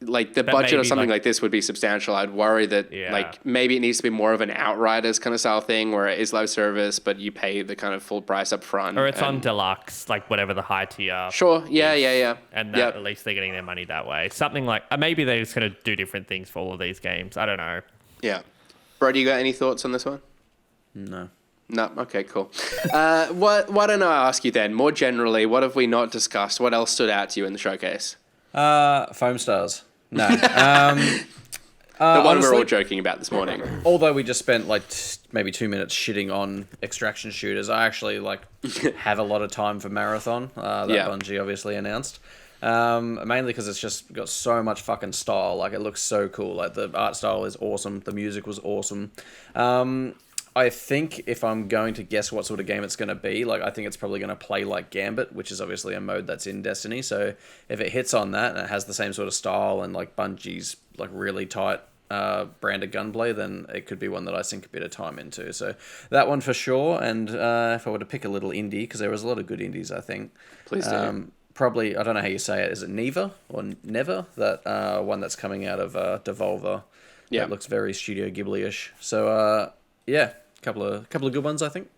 like the But budget of maybe, something like- like this would be substantial. I'd worry that like maybe it needs to be more of an Outriders kind of style thing where it is live service, but you pay the kind of full price up front. Or it's on deluxe, like whatever the high tier. Sure. Yeah. And that, at least they're getting their money that way. Something like maybe they're just going to do different things for all of these games. I don't know. Yeah. Bro, do you got any thoughts on this one? No. No. Okay, cool. Why don't I ask you then, more generally, what have we not discussed? What else stood out to you in the showcase? Foam stars. No. The one honestly, we're all joking about this morning. although we just spent like maybe 2 minutes shitting on extraction shooters, I actually like have a lot of time for Marathon that Bungie obviously announced. Mainly because it's just got so much fucking style. Like it looks so cool. Like the art style is awesome. The music was awesome. I think if I'm going to guess what sort of game it's going to be, like I think it's probably going to play like Gambit, which is obviously a mode that's in Destiny. So if it hits on that and it has the same sort of style and like Bungie's like really tight brand of gunplay, then it could be one that I sink a bit of time into. So that one for sure. And if I were to pick a little indie, because there was a lot of good indies, I think. Please do. Probably, I don't know how you say it. Is it Neva or Never? That one that's coming out of Devolver. Yeah. That looks very Studio Ghibli-ish. So yeah. Couple of good ones, I think.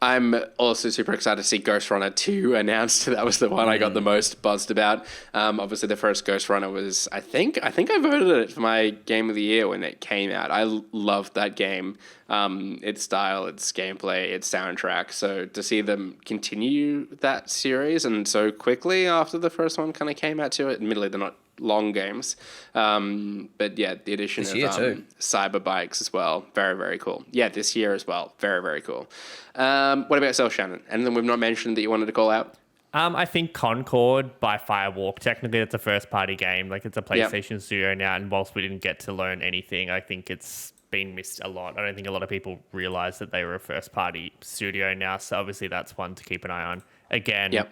I'm also super excited to see Ghost Runner 2 announced. That was the one I got the most buzzed about. Obviously, the first Ghost Runner was, I think I voted it for my game of the year when it came out. I loved that game. Its style, its gameplay, its soundtrack. So to see them continue that series and so quickly after the first one kind of came out to it, admittedly they're not long games. But yeah, the addition This of year too. cyber bikes as well. Very, very cool. Yeah, this year as well. Very, very cool. What about yourself, Shannon? Anything we've not mentioned that you wanted to call out? I think Concord by Firewalk, technically it's a first party game. Like it's a PlayStation studio now, and whilst we didn't get to learn anything, I think it's been missed a lot. I don't think a lot of people realize that they were a first party studio now. So obviously that's one to keep an eye on. Again,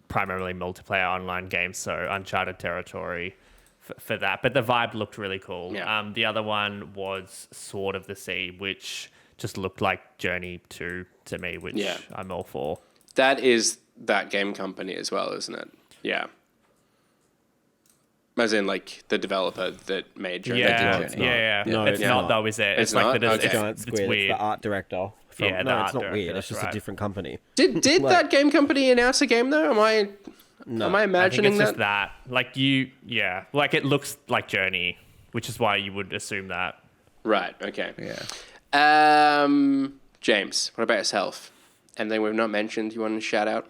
primarily multiplayer online games, so uncharted territory for that. But the vibe looked really cool. Yeah. The other one was Sword of the Sea, which just looked like Journey 2 to me, which I'm all for. That is that game company as well, isn't it? Yeah. As in, like, the developer that made Journey. Yeah. No, it's not though, is it? It's like not? It's Okay. Giant It's Squid. It's weird. the art director. Yeah, the no, art it's not director, weird. It's that's just right. a different company. Did that game company announce a game though? Am I No. I think imagining it's that? just that. Like like it looks like Journey, which is why you would assume that. Right. Okay. Yeah. James, what about yourself? Anything we've not mentioned you want to shout out?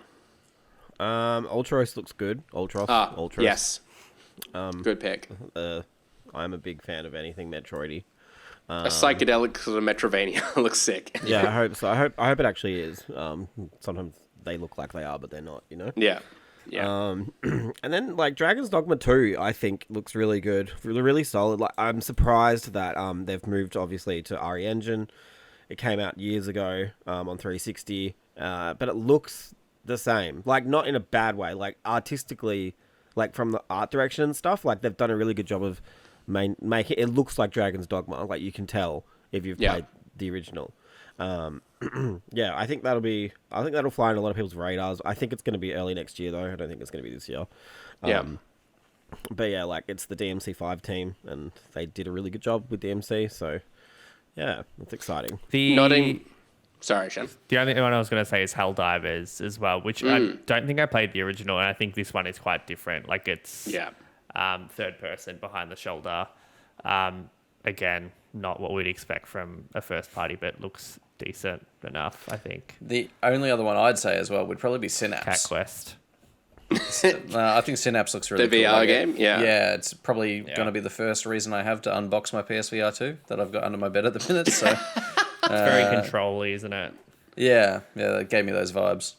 Ultros looks good. Ultros. Yes. Good pick. I'm a big fan of anything Metroidy. A psychedelic sort of Metrovania looks sick. Yeah, I hope so. I hope it actually is. Sometimes they look like they are, but they're not. You know. Yeah. And then like Dragon's Dogma 2, I think looks really good, really solid. Like I'm surprised that they've moved obviously to RE Engine. It came out years ago on 360, but it looks the same. Like not in a bad way. Like artistically, like from the art direction and stuff. Like they've done a really good job of making it looks like Dragon's Dogma. Like you can tell if you've played the original. Yeah, I think that'll fly on a lot of people's radars. I think it's going to be early next year, though. I don't think it's going to be this year. But yeah, like it's the DMC5 team, and they did a really good job with DMC. So yeah, it's exciting. Sorry, Shan. The only one I was going to say is Helldivers as well, which I don't think I played the original, and I think this one is quite different. Like it's third person behind the shoulder. Again, not what we'd expect from a first party, but looks decent enough, I think. The only other one I'd say as well would probably be Synapse. Cat Quest. I think Synapse looks really The cool. VR game? Yeah. Yeah, it's probably going to be the first reason I have to unbox my PSVR 2 that I've got under my bed at the minute. So It's very control-y, isn't it? yeah, it gave me those vibes.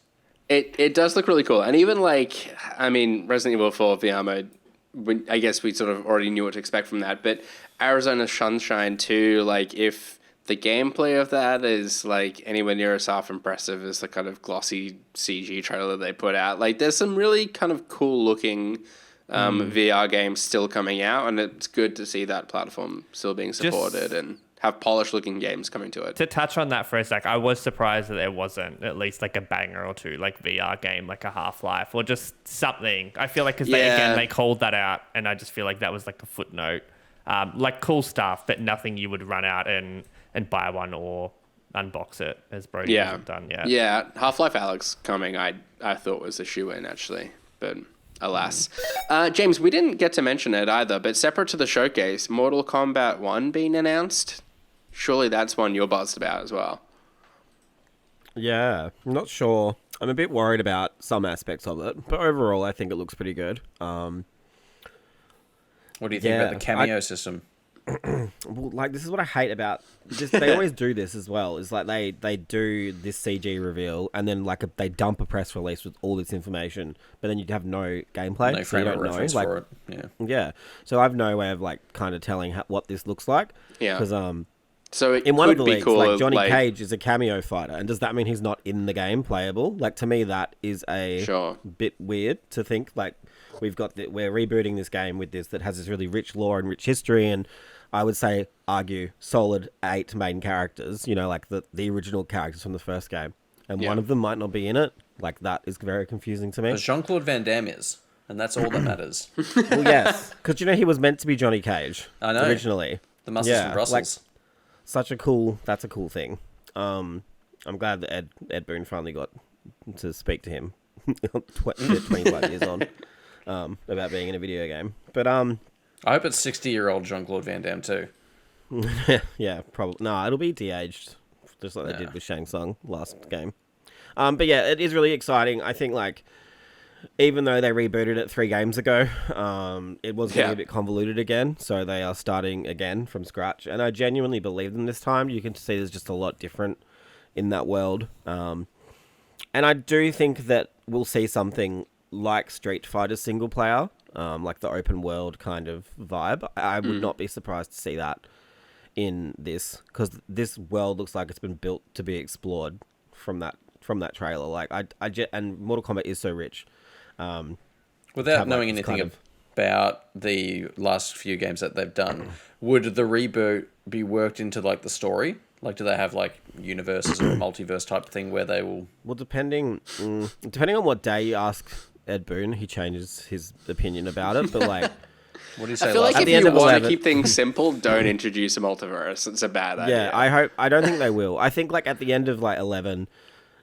It does look really cool. And even like, I mean, Resident Evil 4 VR mode, I guess we sort of already knew what to expect from that. But Arizona Sunshine 2, like if the gameplay of that is like anywhere near as half impressive as the kind of glossy CG trailer they put out, like there's some really kind of cool looking VR games still coming out. And it's good to see that platform still being supported and have polished looking games coming to it. To touch on that for a sec, I was surprised that there wasn't at least like a banger or two, like VR game, like a Half-Life or just something. I feel like because they called that out, and I just feel like that was like a footnote. Like cool stuff, but nothing you would run out and buy one or unbox it as Brody hasn't done yet. Yeah, Half-Life Alyx coming, I thought was a shoe-in actually, but alas. James, we didn't get to mention it either, but separate to the showcase, Mortal Kombat 1 being announced. Surely that's one you're buzzed about as well. Yeah, I'm not sure. I'm a bit worried about some aspects of it, but overall, I think it looks pretty good. What do you think about the cameo system? Well, like, this is what I hate about this. They always do this as well. Is like they do this CG reveal and then like they dump a press release with all this information, but then you have no gameplay, No so you frame of don't know. reference Like, for it. yeah. So I've no way of like kind of telling what this looks like. Yeah. Because so it in one of the could be leaks, cool, like Johnny Cage is a cameo fighter, and does that mean he's not in the game playable? Like to me, that is a bit weird to think. Like we're rebooting this game with this that has this really rich lore and rich history, and I would say argue solid 8 main characters. You know, like the original characters from the first game, and one of them might not be in it. Like that is very confusing to me. But Jean-Claude Van Damme is, and that's all that matters. Well, yes, because you know he was meant to be Johnny Cage. I know. Originally, The muscles from Brussels. That's a cool thing. I'm glad that Ed Boon finally got to speak to him 25 years on about being in a video game. But I hope it's 60-year-old Jean-Claude Van Damme too. yeah, probably. No, it'll be de-aged, just like they did with Shang Tsung last game. But yeah, it is really exciting. I think like even though they rebooted it 3 games ago, it was getting a bit convoluted again. So they are starting again from scratch. And I genuinely believe them this time. You can see there's just a lot different in that world. And I do think that we'll see something like Street Fighter single player, like the open world kind of vibe. I would not be surprised to see that in this, because this world looks like it's been built to be explored from that trailer. Like and Mortal Kombat is so rich. Without knowing anything about the last few games that they've done, would the reboot be worked into like the story? Like, do they have like universes or a multiverse type thing where they will? Well, depending on what day you ask Ed Boon, he changes his opinion about it. But like, What do you say? I feel like At if the end you of want 11 to keep things simple, don't introduce a multiverse. It's a bad idea. yeah, I don't think they will. I think like at the end of like 11,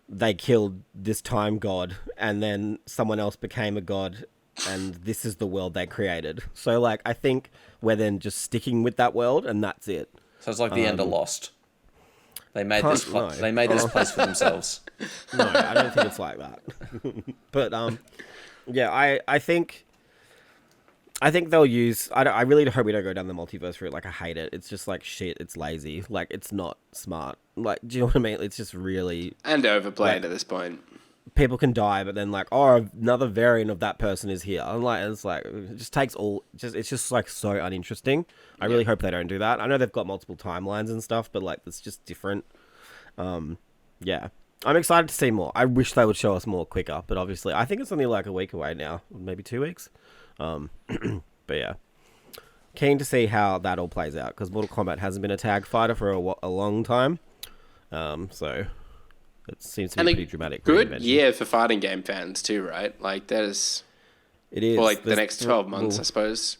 they killed this time god, and then someone else became a god, and this is the world they created. So like, I think we're then just sticking with that world, and that's it. So it's like the end of Lost. They made this. They made this place for themselves. No, I don't think it's like that. But yeah, I think they'll use. I really hope we don't go down the multiverse route. Like, I hate it. It's just like shit. It's lazy. Like, it's not smart. Like, do you know what I mean? It's just really And overplayed at this point. people can die, but then like, oh, another variant of that person is here. I'm like, it's like it just takes all. It's just like so uninteresting. I really hope they don't do that. I know they've got multiple timelines and stuff, but like it's just different. Yeah, I'm excited to see more. I wish they would show us more quicker, but obviously, I think it's only like a week away now, maybe 2 weeks. But yeah, keen to see how that all plays out, because Mortal Kombat hasn't been a tag fighter for a long time. So it seems to be pretty dramatic. Good year for fighting game fans too, right? Like that is. It is. For like the next 12 months, I suppose.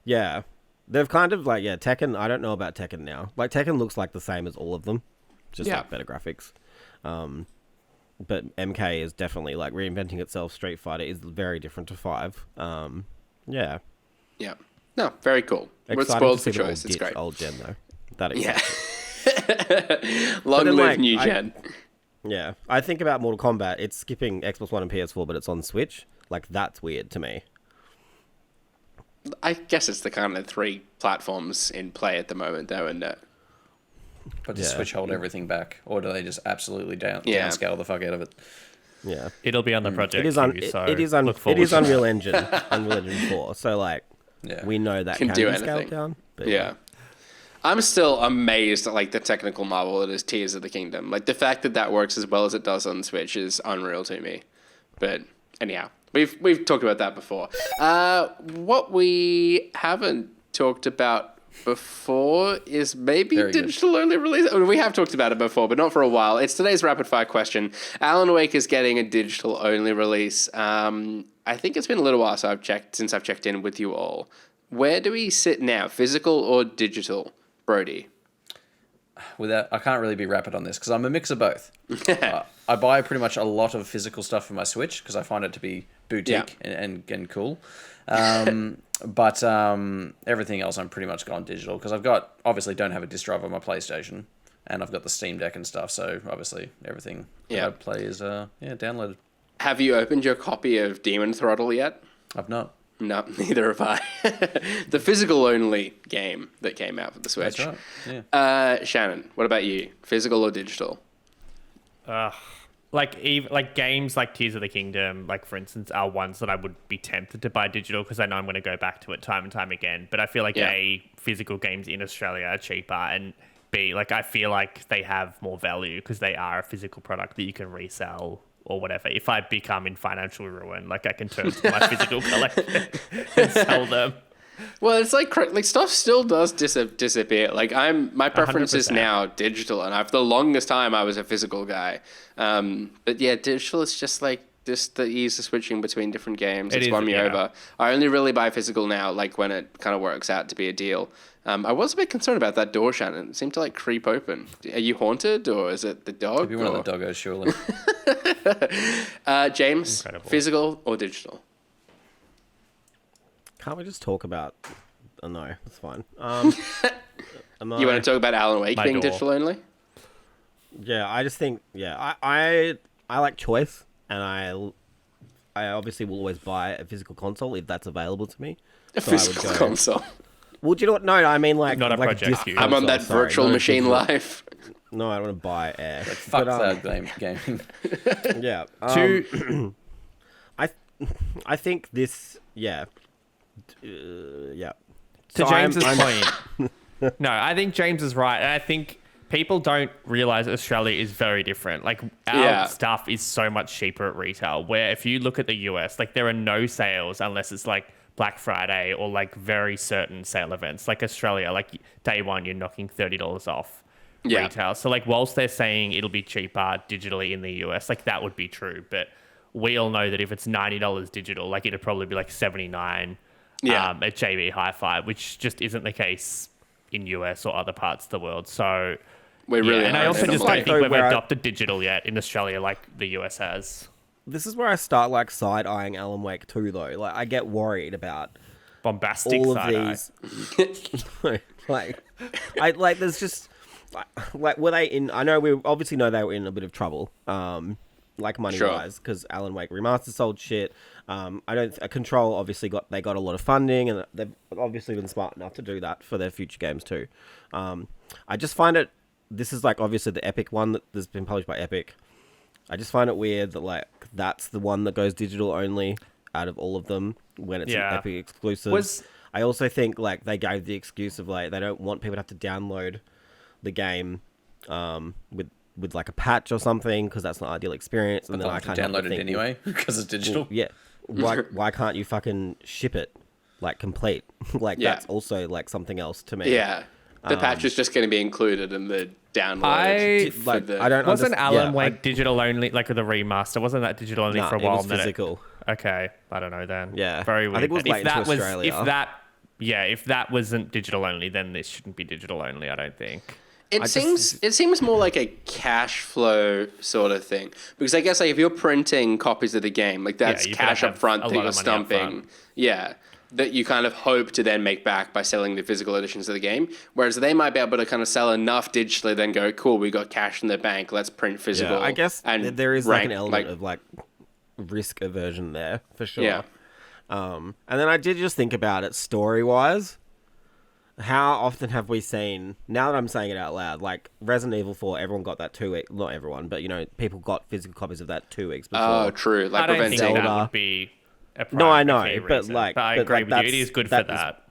Yeah. They've kind of like, Tekken, I don't know about Tekken now. Like, Tekken looks like the same as all of them. Just like better graphics. But MK is definitely like reinventing itself. Street Fighter is very different to 5. Yeah. Yeah. No, very cool. We're Exciting spoiled to for see them all choice. It's ditch great. old gen though. That is Yeah. Long live like, new gen. Yeah, I think about Mortal Kombat. It's skipping Xbox One and PS4, but it's on Switch. Like, that's weird to me. I guess it's the kind of 3 platforms in play at the moment, though, isn't it? But does Switch hold everything back, or do they just absolutely downscale the fuck out of it? Yeah, It'll be on the project. it is look forward it is to Unreal Engine, Unreal Engine 4. So like, we know that Can can do be anything. scaled down. But Yeah. I'm still amazed at like the technical marvel that is Tears of the Kingdom. Like the fact that that works as well as it does on Switch is unreal to me. But anyhow, we've talked about that before. What we haven't talked about before is maybe digital only release. I mean, we have talked about it before, but not for a while. It's today's rapid fire question. Alan Wake is getting a digital only release. I think it's been a little while since I've checked in with you all. Where do we sit now, physical or digital, Brody? I can't really be rapid on this because I'm a mix of both. I buy pretty much a lot of physical stuff for my Switch because I find it to be boutique and cool. But everything else I'm pretty much gone digital because obviously don't have a disc drive on my PlayStation and I've got the Steam Deck and stuff. So obviously everything that I play is downloaded. Have you opened your copy of Demon Throttle yet? I've not. No, neither have I. The physical only game that came out for the Switch. That's right. Yeah. Shannon, what about you? Physical or digital? Like games like Tears of the Kingdom, like for instance, are ones that I would be tempted to buy digital because I know I'm going to go back to it time and time again. But I feel like A, physical games in Australia are cheaper, and B, like I feel like they have more value because they are a physical product that you can resell or whatever. If I become in financial ruin, like I can turn to my physical collection and sell them. Well, it's like stuff still does disappear. Like my preference is 100%. now digital, and for the longest time I was a physical guy. But yeah, digital is just like just the ease of switching between different games. It's won me over. I only really buy physical now, like when it kind of works out to be a deal. I was a bit concerned about that door, Shannon. It seemed to like creep open. Are you haunted, or is it the dog? Could be one of the doggos, surely. James, Incredible. physical or digital? can't we just talk about? Oh, no, that's fine. You want to talk about Alan Wake being door. digital only? Yeah, I just think I like choice, and I obviously will always buy a physical console if that's available to me. A So I would physical go- console. Well, do you know what? No, I mean like Not a like project disc queue. I'm on console, that sorry, virtual not a machine digital- life. No, I don't want to buy air. Fuck But, that gaming. Yeah. I think this. Yeah. Yeah. To So James's I'm- point, no, I think James is right. And I think people don't realize Australia is very different. Like, our stuff is so much cheaper at retail, where if you look at the US, like, there are no sales unless it's, like, Black Friday or, like, very certain sale events. Like, Australia, like, day one, you're knocking $30 off retail. So, like, whilst they're saying it'll be cheaper digitally in the US, like, that would be true. But we all know that if it's $90 digital, like, it'd probably be, like, $79 at JB Hi-Fi, which just isn't the case in US or other parts of the world. So We really and I are also just anomaly. don't think we've Where I- adopted digital yet in Australia like the US has. This is where I start like side eyeing Alan Wake 2 though. Like I get worried about Bombastic all of side-eye. these. like there's just like were they in? I know we obviously know they were in a bit of trouble. Like money wise, because Alan Wake Remastered sold shit. Control obviously got a lot of funding, and they've obviously been smart enough to do that for their future games too. I just find it. This is like obviously the Epic one that's been published by Epic. I just find it weird that like that's the one that goes digital only out of all of them when it's an Epic exclusive. I also think like they gave the excuse of like they don't want people to have to download the game with like a patch or something because that's not an ideal experience. And But then I I can can't download it anyway because it's digital. Yeah, why can't you fucking ship it like complete? Like that's also like something else to me. Yeah. The patch is just going to be included in the download. I don't. Wasn't Alan yeah, Wake digital only, like with the remaster? Wasn't that digital only for a while? It was physical. Okay, I don't know then. Yeah. Very weird. I think it was If late into that was- Australia. if that wasn't digital only, then this shouldn't be digital only, I don't think. It seems more like a cash flow sort of thing, because I guess like if you're printing copies of the game, like that's you gotta cash up have front a that lot you're of money up stumping. front. Yeah. that you kind of hope to then make back by selling the physical editions of the game. Whereas they might be able to kind of sell enough digitally, then go, cool, we got cash in the bank, let's print physical. Yeah, I guess and there is like an element like, of like risk aversion there for sure. Yeah. And then I did just think about it story-wise. How often have we seen, now that I'm saying it out loud, like Resident Evil 4, everyone got that 2 weeks, not everyone, but people got physical copies of that 2 weeks before. Oh, true. Like I don't think preventing that would be a No, I know, key but reason. like, But I but agree like with you. It is good for that.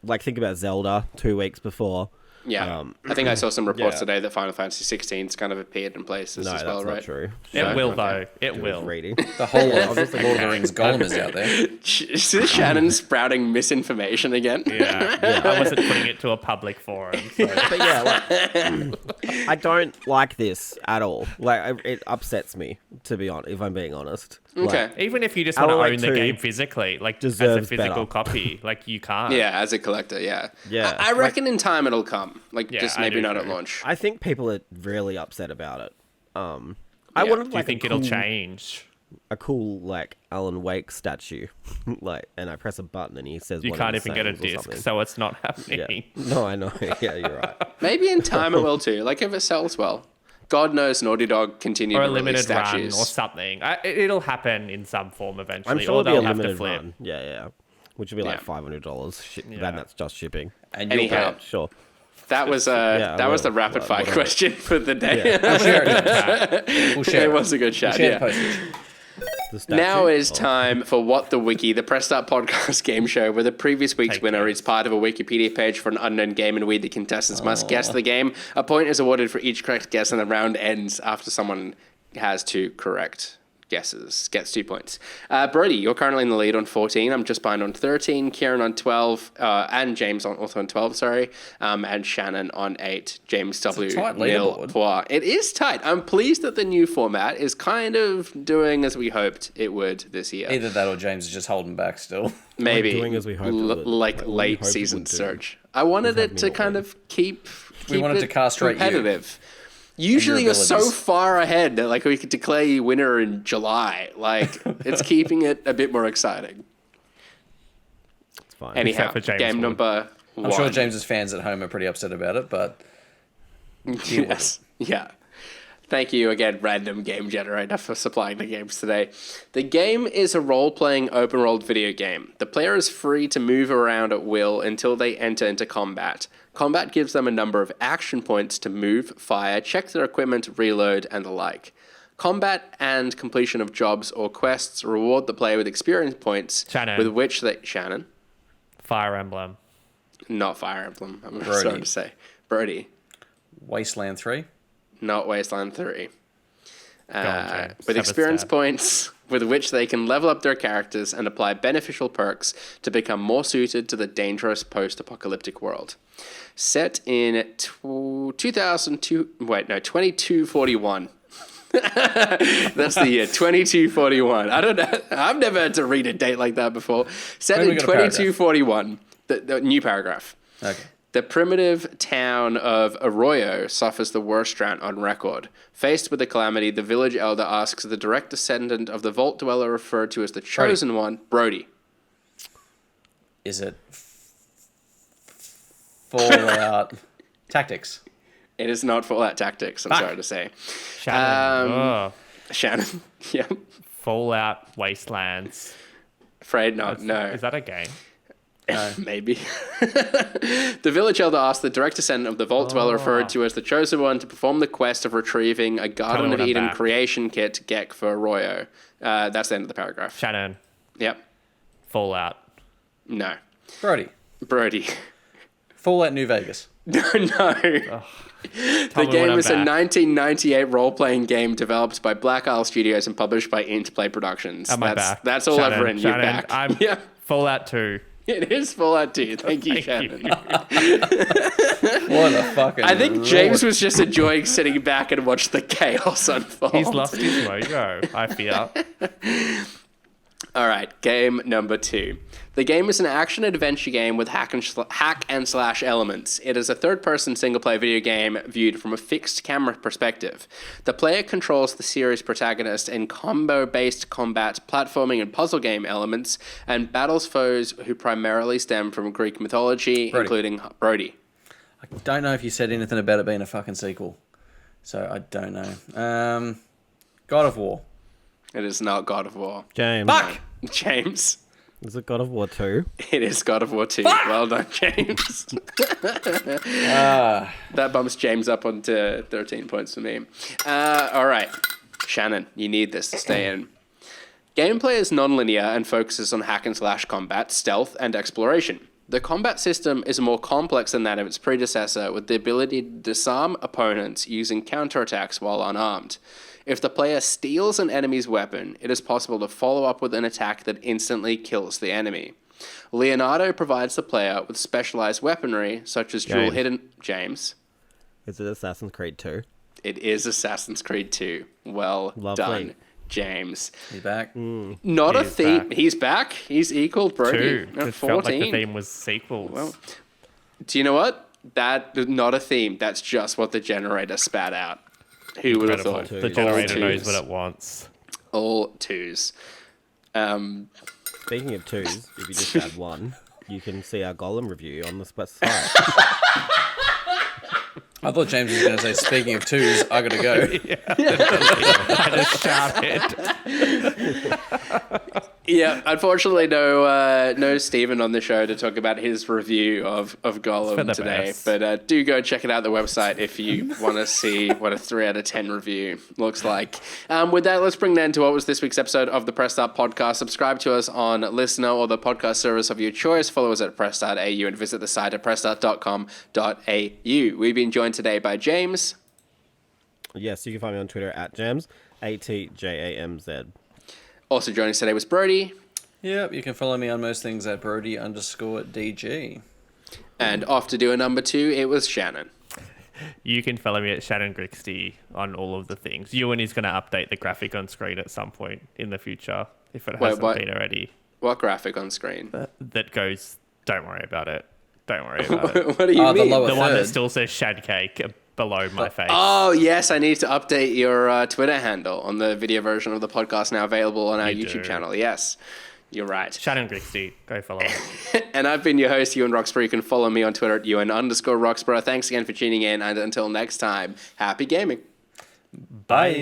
Like, think about Zelda 2 weeks before. Yeah, I think I saw some reports yeah. today that Final Fantasy 16's kind of appeared in places No, as that's well, not right? true. It will, though. It will. Reading. The whole of Lord of the Rings Golem is out there. Is this Shannon sprouting misinformation again? Yeah. I wasn't putting it to a public forum. So. But yeah, like, I don't like this at all. Like, it upsets me, to be honest, if I'm being honest. Okay. Like, Even if you just want to Alan own the Wake 2 game physically, like as a deserves physical better. copy, like you can't. Yeah, as a collector, yeah. Yeah. I reckon in time it'll come. Like, Yeah, just I maybe do not too. at launch. I think people are really upset about it. I Yeah. wanted Do you like think a it'll cool, change? a cool like Alan Wake statue, like, and I press a button and he says You one can't of the even get a sayings or disc, something. so it's not Yeah. happening. No, I know. Yeah, you're right. Maybe in time it will too. Like, if it sells well. God knows Naughty Dog continue Or to a release limited run statues. or something. It'll happen in some form eventually. I'm sure or it'll be a they'll have to limited flip. run. Yeah. Which would be like Yeah. $500. Yeah. And that's just shipping. And you'll Anyhow. pay it. Sure. That was Yeah, that was well, the rapid fire whatever. question for the day. Yeah. We'll share it. We'll share It was a good We'll chat. share Yeah. the postage. The statue? Now is Oh. time for What the Wiki, the Press Start podcast game show, where the previous week's Take winner care. is part of a Wikipedia page for an unknown game, and we, the contestants, must guess the game. A point is awarded for each correct guess, and the round ends after someone has 2 correct guesses. Gets 2 points. Brody, you're currently in the lead on 14. I'm just behind on 13. Kieran on 12, and James also on 12. Sorry, and Shannon on 8. James W. tight nil leaderboard. point. It is tight. I'm pleased that the new format is kind of doing as we hoped it would this year. Either that or James is just holding back still. Maybe doing as we hoped it would. like Like we late hoped it season would do. search. I wanted We've had it to me kind already. of keep wanted it to castrate you competitive. Usually you're so abilities. far ahead that like we could declare you winner in July. Like it's keeping it a bit more exciting. It's fine. Anyhow, for James game Wood. number I'm 1. sure James's fans at home are pretty upset about it, but Yes. Yeah. Thank you again, Random Game Generator, for supplying the games today. The game is a role-playing, open-world video game. The player is free to move around at will until they enter into combat. Combat gives them a number of action points to move, fire, check their equipment, reload, and the like. Combat and completion of jobs or quests reward the player with experience points, Shannon. with which they... Shannon? Fire Emblem. Not Fire Emblem, I'm Brody. sorry to say. Brody. Wasteland 3. Not Wasteland 3. James. With Have a experience stab. points with which they can level up their characters and apply beneficial perks to become more suited to the dangerous post-apocalyptic world. Set in 2241. That's the year 2241. I don't know. I've never had to read a date like that before. Set When we in got a paragraph. 2241. The new paragraph. Okay. The primitive town of Arroyo suffers the worst drought on record. Faced with the calamity, the village elder asks the direct descendant of the vault dweller referred to as the chosen one, Brody. Is it Fallout Tactics? It is not Fallout Tactics, I'm sorry to say. Shannon. Oh, Shannon. Yeah. Fallout Wastelands. Afraid not, no. Is that a game? Maybe. The village elder asked the direct descendant of the vault dweller referred to as the chosen one to perform the quest of retrieving a Garden me of when I'm Eden back. creation kit Gek for Arroyo. That's the end of the paragraph. Shannon. Yep. Fallout. No. Brody. Brody. Fallout New Vegas. No. Tell The me when game I'm was a back. 1998 role-playing game developed by Black Isle Studios and published by Interplay Productions. Am I back? That's all I've written. You're Shannon, back. I'm Yeah, Fallout 2. it is Fallout 2. Thank you, Thank Shannon. What a fucking. I think James was just enjoying sitting back and watch the chaos unfold. He's lost his mojo, I fear. All right, game number 2. The game is an action-adventure game with hack and slash elements. It is a third-person single-player video game viewed from a fixed camera perspective. The player controls the series protagonist in combo-based combat, platforming, and puzzle game elements, and battles foes who primarily stem from Greek mythology, including Brody. I don't know if you said anything about it being a fucking sequel, so I don't know. God of War. It is not God of War. James. Fuck! James. Is it God of War 2? It is God of War 2. Well done, James. That bumps James up onto 13 points for me. All right. Shannon, you need this to stay in. Gameplay is non-linear and focuses on hack and slash combat, stealth, and exploration. The combat system is more complex than that of its predecessor, with the ability to disarm opponents using counterattacks while unarmed. If the player steals an enemy's weapon, it is possible to follow up with an attack that instantly kills the enemy. Leonardo provides the player with specialized weaponry, such as dual hidden... James. Is it Assassin's Creed 2? It is Assassin's Creed 2. Well done, James. He's back. Not a theme. Back. He's back. He's equaled Brody. 2. It 14. Felt like the theme was sequels. Well, do you know what? That not a theme. That's just what the generator spat out. Who would have thought? The generator knows what it wants. All 2s. Speaking of 2s, if you just add 1, you can see our Golem review on the site. I thought James was going to say, speaking of 2s, I got to go. I just shouted. Yeah, unfortunately, no Stephen on the show to talk about his review of Golem today. Best. But do go check it out on the website if you want to see what a 3 out of 10 review looks like. With that, let's bring that into what was this week's episode of the Press Start Podcast. Subscribe to us on Listener or the podcast service of your choice. Follow us at press.au and visit the site at pressstart.com.au. We've been joined today by James. Yes, you can find me on Twitter at Jams, ATJAMZ. Also joining us today was Brody. Yep, you can follow me on most things at Brody_DG. And off to do a number 2, it was Shannon. You can follow me at Shannon Grixty on all of the things. Ewan is going to update the graphic on screen at some point in the future, if it hasn't been already. What graphic on screen? That goes, don't worry about it. Don't worry about it. What do you mean? The one that still says Shad Cake below my face. Oh, yes, I need to update your Twitter handle on the video version of the podcast now available on our YouTube channel. Yes, you're right. Shannon Grixty, go follow it. And I've been your host, Ewan Roxburgh. You can follow me on Twitter at Ewan_Roxburgh. Thanks again for tuning in, and until next time, happy gaming. Bye.